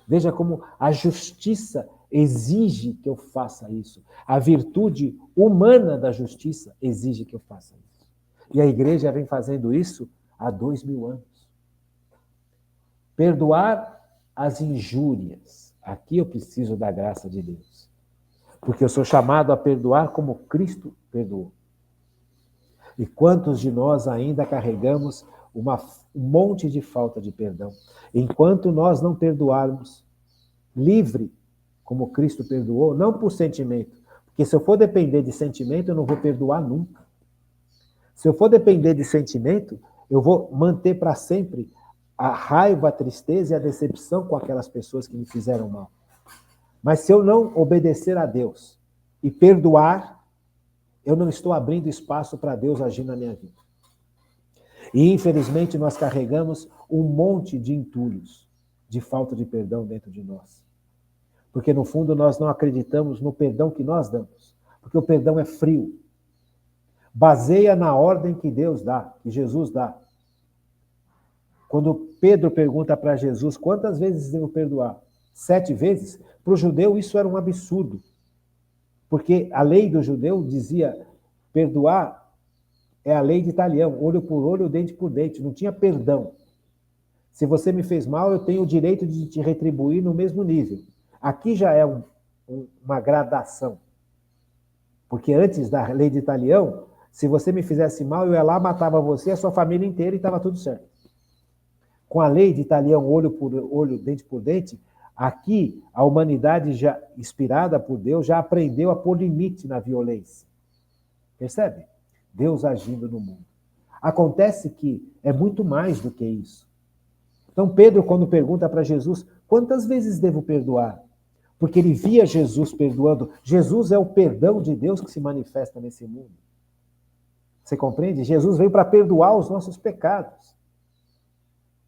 Veja como a justiça exige que eu faça isso. A virtude humana da justiça exige que eu faça isso. E a igreja vem fazendo isso há 2000 anos. Perdoar as injúrias. Aqui eu preciso da graça de Deus. Porque eu sou chamado a perdoar como Cristo perdoou. E quantos de nós ainda carregamos um monte de falta de perdão? Enquanto nós não perdoarmos livre, como Cristo perdoou, não por sentimento. Porque se eu for depender de sentimento, eu não vou perdoar nunca. Se eu for depender de sentimento, eu vou manter para sempre a raiva, a tristeza e a decepção com aquelas pessoas que me fizeram mal. Mas se eu não obedecer a Deus e perdoar, eu não estou abrindo espaço para Deus agir na minha vida. E, infelizmente, nós carregamos um monte de entulhos de falta de perdão dentro de nós. Porque, no fundo, nós não acreditamos no perdão que nós damos. Porque o perdão é frio. Baseia na ordem que Deus dá, que Jesus dá. Quando Pedro pergunta para Jesus quantas vezes devo perdoar? 7 vezes? Para o judeu isso era um absurdo. Porque a lei do judeu dizia perdoar é a lei de talião, olho por olho, dente por dente, não tinha perdão. Se você me fez mal, eu tenho o direito de te retribuir no mesmo nível. Aqui já é uma gradação. Porque antes da lei de talião, se você me fizesse mal, eu ia lá, matava você, a sua família inteira e estava tudo certo. Com a lei de talião, olho por olho, dente por dente, aqui a humanidade, já inspirada por Deus, já aprendeu a pôr limite na violência. Percebe? Deus agindo no mundo. Acontece que é muito mais do que isso. Então Pedro, quando pergunta para Jesus, quantas vezes devo perdoar? Porque ele via Jesus perdoando. Jesus é o perdão de Deus que se manifesta nesse mundo. Você compreende? Jesus veio para perdoar os nossos pecados.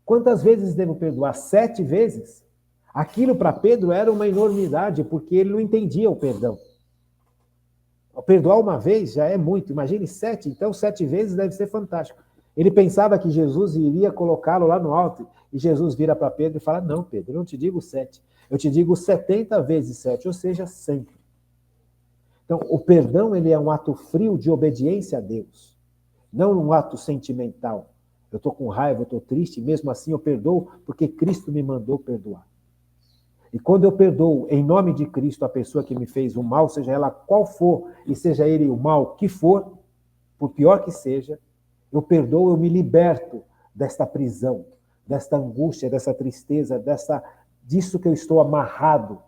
Quantas vezes devo perdoar? 7 vezes? Aquilo para Pedro era uma enormidade, porque ele não entendia o perdão. Perdoar uma vez já é muito, imagine 7, então 7 vezes deve ser fantástico. Ele pensava que Jesus iria colocá-lo lá no alto, e Jesus vira para Pedro e fala, não, Pedro, eu não te digo 7, eu te digo 70 vezes 7, ou seja, 100. Então, o perdão ele é um ato frio de obediência a Deus, não um ato sentimental. eu estou com raiva, eu estou triste, mesmo assim eu perdoo, porque Cristo me mandou perdoar. E quando eu perdoo em nome de Cristo a pessoa que me fez o mal, seja ela qual for, e seja ele o mal que for, por pior que seja, eu perdoo, eu me liberto desta prisão, desta angústia, dessa tristeza, disso que eu estou amarrado.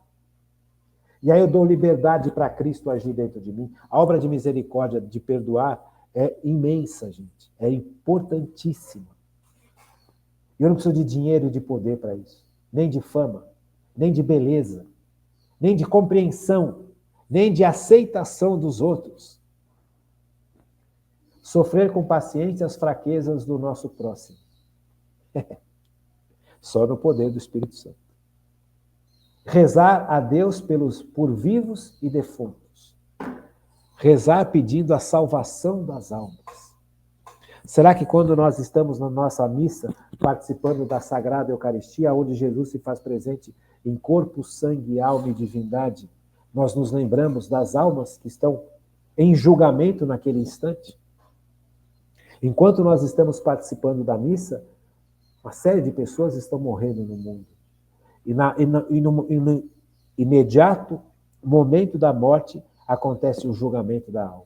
E aí eu dou liberdade para Cristo agir dentro de mim. A obra de misericórdia, de perdoar, é imensa, gente. É importantíssima. Eu não preciso de dinheiro e de poder para isso. Nem de fama, nem de beleza, nem de compreensão, nem de aceitação dos outros. Sofrer com paciência as fraquezas do nosso próximo. Só no poder do Espírito Santo. Rezar a Deus por vivos e defuntos. Rezar pedindo a salvação das almas. Será que quando nós estamos na nossa missa, participando da Sagrada Eucaristia, onde Jesus se faz presente em corpo, sangue, alma e divindade, nós nos lembramos das almas que estão em julgamento naquele instante? Enquanto nós estamos participando da missa, uma série de pessoas estão morrendo no mundo. E no imediato momento da morte, acontece o julgamento da alma.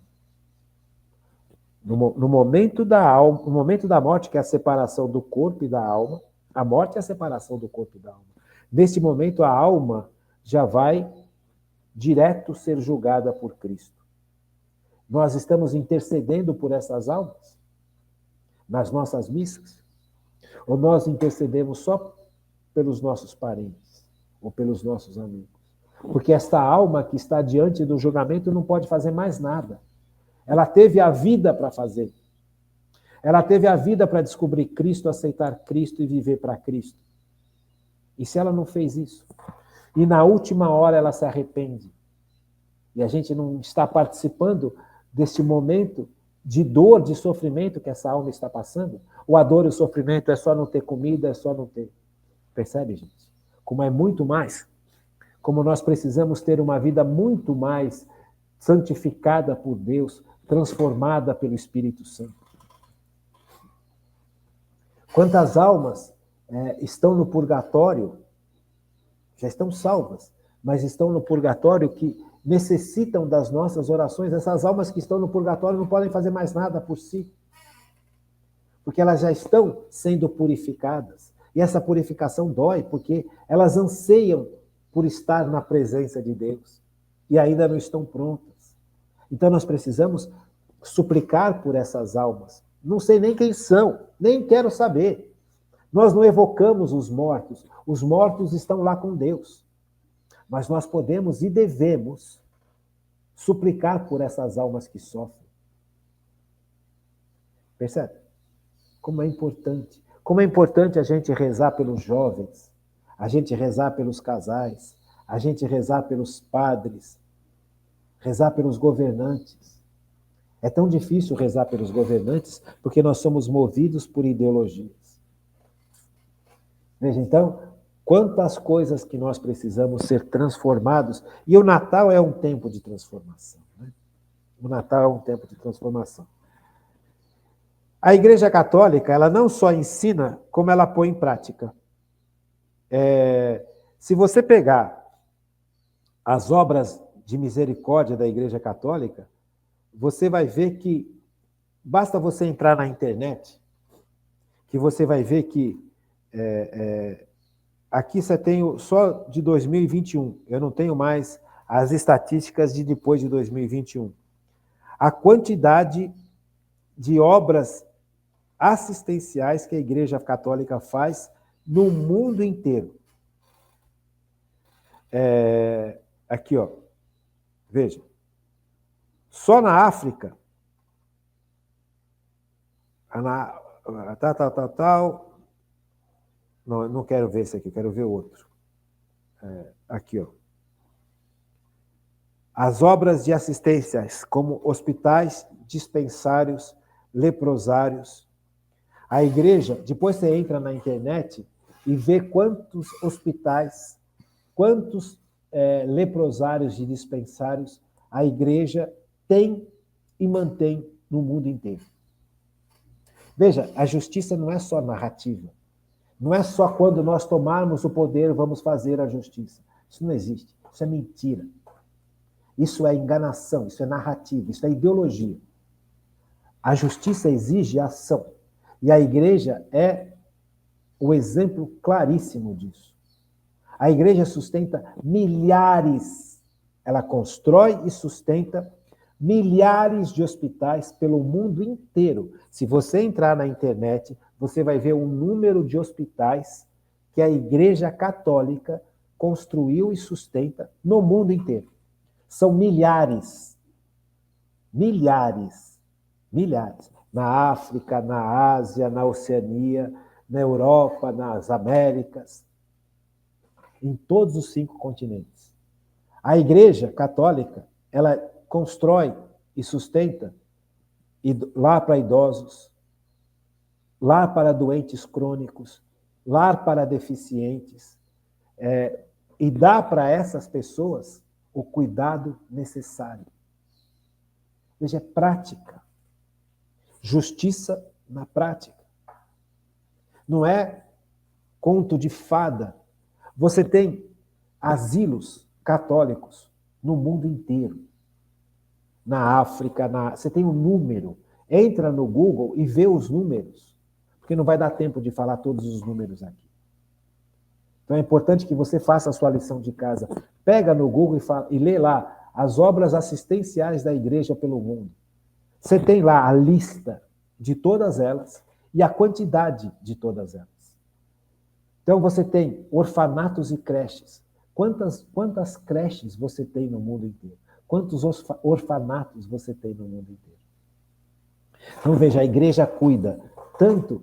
No momento da morte, que é a separação do corpo e da alma, a morte é a separação do corpo e da alma. Nesse momento, a alma já vai direto ser julgada por Cristo. Nós estamos intercedendo por essas almas nas nossas missas? Ou nós intercedemos só pelos nossos parentes ou pelos nossos amigos? Porque esta alma que está diante do julgamento não pode fazer mais nada. Ela teve a vida para fazer. Ela teve a vida para descobrir Cristo, aceitar Cristo e viver para Cristo. E se ela não fez isso? E na última hora ela se arrepende. E a gente não está participando deste momento de dor, de sofrimento que essa alma está passando. Ou a dor e o sofrimento é só não ter comida, é só não ter... Percebe, gente? Como é muito mais. Como nós precisamos ter uma vida muito mais santificada por Deus, transformada pelo Espírito Santo. Quantas almas estão no purgatório, já estão salvas, mas estão no purgatório que necessitam das nossas orações. Essas almas que estão no purgatório não podem fazer mais nada por si, porque elas já estão sendo purificadas. E essa purificação dói, porque elas anseiam por estar na presença de Deus e ainda não estão prontas. Então nós precisamos suplicar por essas almas. Não sei nem quem são, nem quero saber. Nós não evocamos os mortos estão lá com Deus. Mas nós podemos e devemos suplicar por essas almas que sofrem. Percebe? Como é importante. Como é importante a gente rezar pelos jovens, a gente rezar pelos casais, a gente rezar pelos padres, rezar pelos governantes. É tão difícil rezar pelos governantes porque nós somos movidos por ideologias. Veja, então, quantas coisas que nós precisamos ser transformados. E o Natal é um tempo de transformação. Né? O Natal é um tempo de transformação. A Igreja Católica, ela não só ensina, como ela põe em prática. Se você pegar as obras de misericórdia da Igreja Católica, você vai ver que basta você entrar na internet, que você vai ver que aqui você tem só de 2021, eu não tenho mais as estatísticas de depois de 2021. A quantidade de obras assistenciais que a Igreja Católica faz no mundo inteiro. Aqui, ó. Veja. Só na África, Não, eu não quero ver esse aqui, eu quero ver outro. Aqui, ó. As obras de assistência, como hospitais, dispensários, leprosários. A igreja, depois você entra na internet e vê quantos hospitais, quantos leprosários e dispensários a igreja tem e mantém no mundo inteiro. Veja, a justiça não é só narrativa. Não é só quando nós tomarmos o poder, vamos fazer a justiça. Isso não existe. Isso é mentira. Isso é enganação, isso é narrativa, isso é ideologia. A justiça exige ação. E a igreja é o exemplo claríssimo disso. A igreja sustenta milhares, ela constrói e sustenta milhares de hospitais pelo mundo inteiro. Se você entrar na internet, você vai ver um número de hospitais que a Igreja Católica construiu e sustenta no mundo inteiro. São milhares. Milhares. Milhares. Na África, na Ásia, na Oceania, na Europa, nas Américas. Em todos os 5 continentes. A Igreja Católica, ela constrói e sustenta lar para idosos, lar para doentes crônicos, lar para deficientes, e dá para essas pessoas o cuidado necessário. Veja, é prática. Justiça na prática. Não é conto de fada. Você tem asilos católicos no mundo inteiro. Na África, você tem um número. Entra no Google e vê os números, porque não vai dar tempo de falar todos os números aqui. Então é importante que você faça a sua lição de casa. Pega no Google e lê lá as obras assistenciais da igreja pelo mundo. Você tem lá a lista de todas elas e a quantidade de todas elas. Então você tem orfanatos e creches. Quantas creches você tem no mundo inteiro? Quantos orfanatos você tem no mundo inteiro? Então, veja, a igreja cuida tanto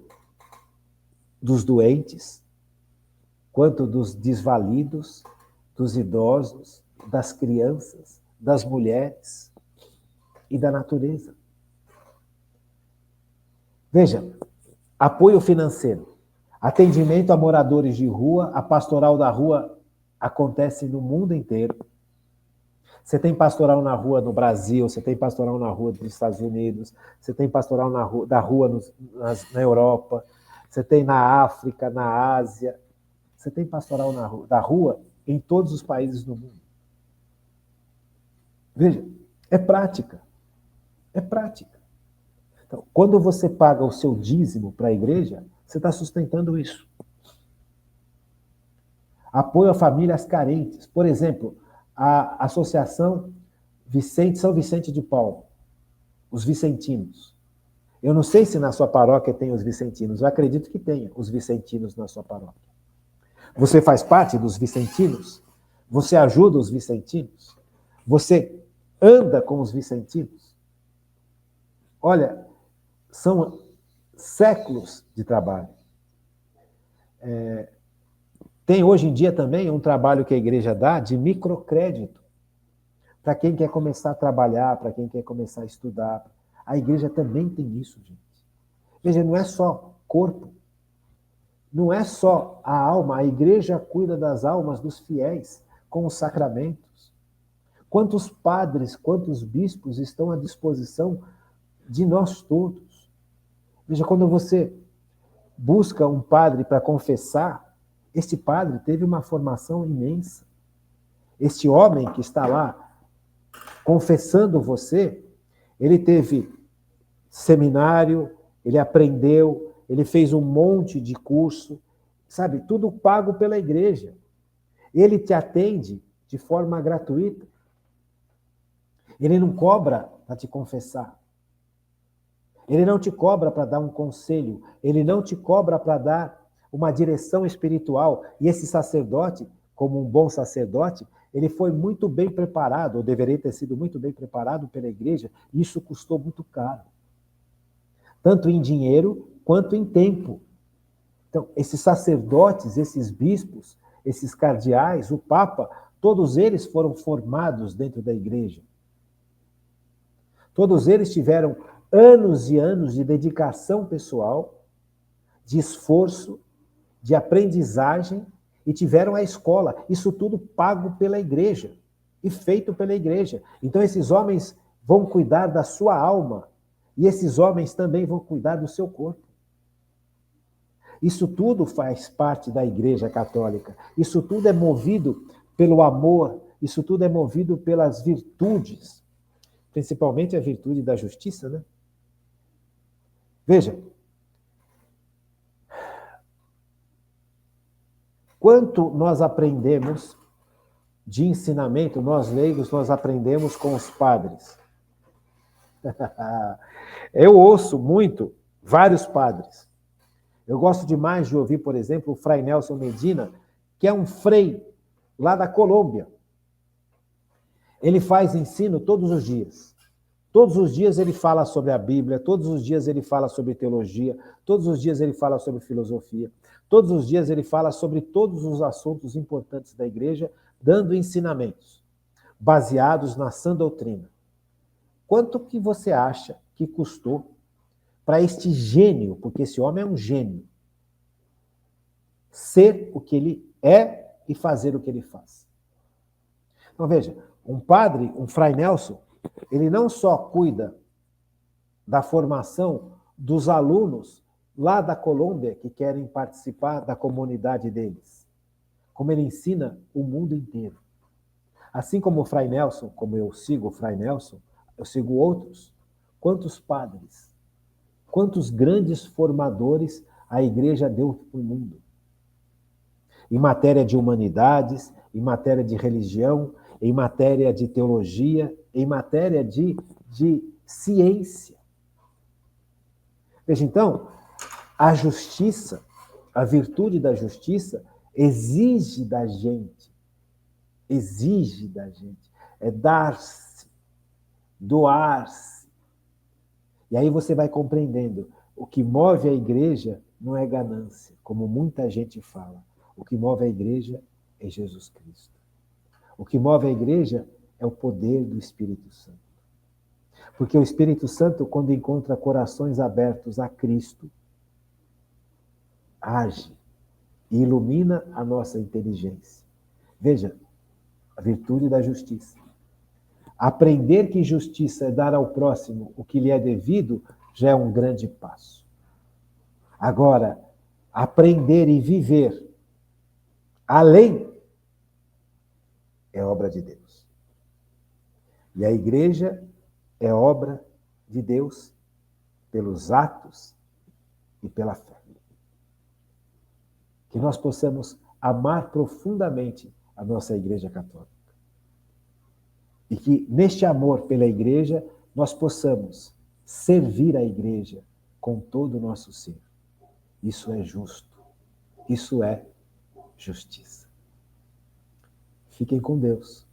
dos doentes, quanto dos desvalidos, dos idosos, das crianças, das mulheres e da natureza. Veja, apoio financeiro, atendimento a moradores de rua, a pastoral da rua acontece no mundo inteiro. Você tem pastoral na rua no Brasil, você tem pastoral na rua dos Estados Unidos, você tem pastoral da rua na Europa, você tem na África, na Ásia, você tem pastoral da rua em todos os países do mundo. Veja, é prática. É prática. Então, quando você paga o seu dízimo para a igreja, você está sustentando isso. Apoio a famílias carentes. Por exemplo, a Associação São Vicente de Paulo, os vicentinos. Eu não sei se na sua paróquia tem os vicentinos, eu acredito que tenha os vicentinos na sua paróquia. Você faz parte dos vicentinos? Você ajuda os vicentinos? Você anda com os vicentinos? Olha, são séculos de trabalho. Tem hoje em dia também um trabalho que a igreja dá de microcrédito para quem quer começar a trabalhar, para quem quer começar a estudar. A igreja também tem isso, gente. Veja, não é só corpo, não é só a alma, a igreja cuida das almas dos fiéis com os sacramentos. Quantos padres, quantos bispos estão à disposição de nós todos? Veja, quando você busca um padre para confessar, este padre teve uma formação imensa. Este homem que está lá confessando você, ele teve seminário, ele aprendeu, ele fez um monte de curso, sabe? Tudo pago pela igreja. Ele te atende de forma gratuita. Ele não cobra para te confessar. Ele não te cobra para dar um conselho. Ele não te cobra para dar uma direção espiritual. E esse sacerdote, como um bom sacerdote, ele foi muito bem preparado, ou deveria ter sido muito bem preparado pela igreja, e isso custou muito caro. Tanto em dinheiro, quanto em tempo. Então, esses sacerdotes, esses bispos, esses cardeais, o Papa, todos eles foram formados dentro da igreja. Todos eles tiveram anos e anos de dedicação pessoal, de esforço, de aprendizagem, e tiveram a escola. Isso tudo pago pela igreja e feito pela igreja. Então, esses homens vão cuidar da sua alma e esses homens também vão cuidar do seu corpo. Isso tudo faz parte da Igreja Católica. Isso tudo é movido pelo amor, isso tudo é movido pelas virtudes, principalmente a virtude da justiça, né? Veja, quanto nós aprendemos de ensinamento, nós leigos, nós aprendemos com os padres. Eu ouço muito vários padres. Eu gosto demais de ouvir, por exemplo, o Fray Nelson Medina, que é um frei lá da Colômbia. Ele faz ensino todos os dias. Todos os dias ele fala sobre a Bíblia, todos os dias ele fala sobre teologia, todos os dias ele fala sobre filosofia, todos os dias ele fala sobre todos os assuntos importantes da igreja, dando ensinamentos baseados na sã doutrina. Quanto que você acha que custou para este gênio, porque esse homem é um gênio, ser o que ele é e fazer o que ele faz? Então veja, um padre, um Fray Nelson, ele não só cuida da formação dos alunos lá da Colômbia que querem participar da comunidade deles, como ele ensina o mundo inteiro. Assim como o Fray Nelson, como eu sigo o Fray Nelson, eu sigo outros. Quantos padres, quantos grandes formadores a igreja deu para o mundo? Em matéria de humanidades, em matéria de religião, em matéria de teologia, em matéria de ciência. Veja, então, a justiça, a virtude da justiça, exige da gente, é dar-se, doar-se. E aí você vai compreendendo, o que move a igreja não é ganância, como muita gente fala. O que move a igreja é Jesus Cristo. O que move a igreja é o poder do Espírito Santo. Porque o Espírito Santo, quando encontra corações abertos a Cristo, age e ilumina a nossa inteligência. Veja, a virtude da justiça. Aprender que justiça é dar ao próximo o que lhe é devido já é um grande passo. Agora, aprender e viver além é obra de Deus. E a igreja é obra de Deus pelos atos e pela fé. Que nós possamos amar profundamente a nossa Igreja Católica. E que, neste amor pela Igreja, nós possamos servir a Igreja com todo o nosso ser. Isso é justo. Isso é justiça. Fiquem com Deus.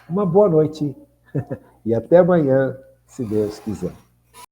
Uma boa noite e até amanhã, se Deus quiser.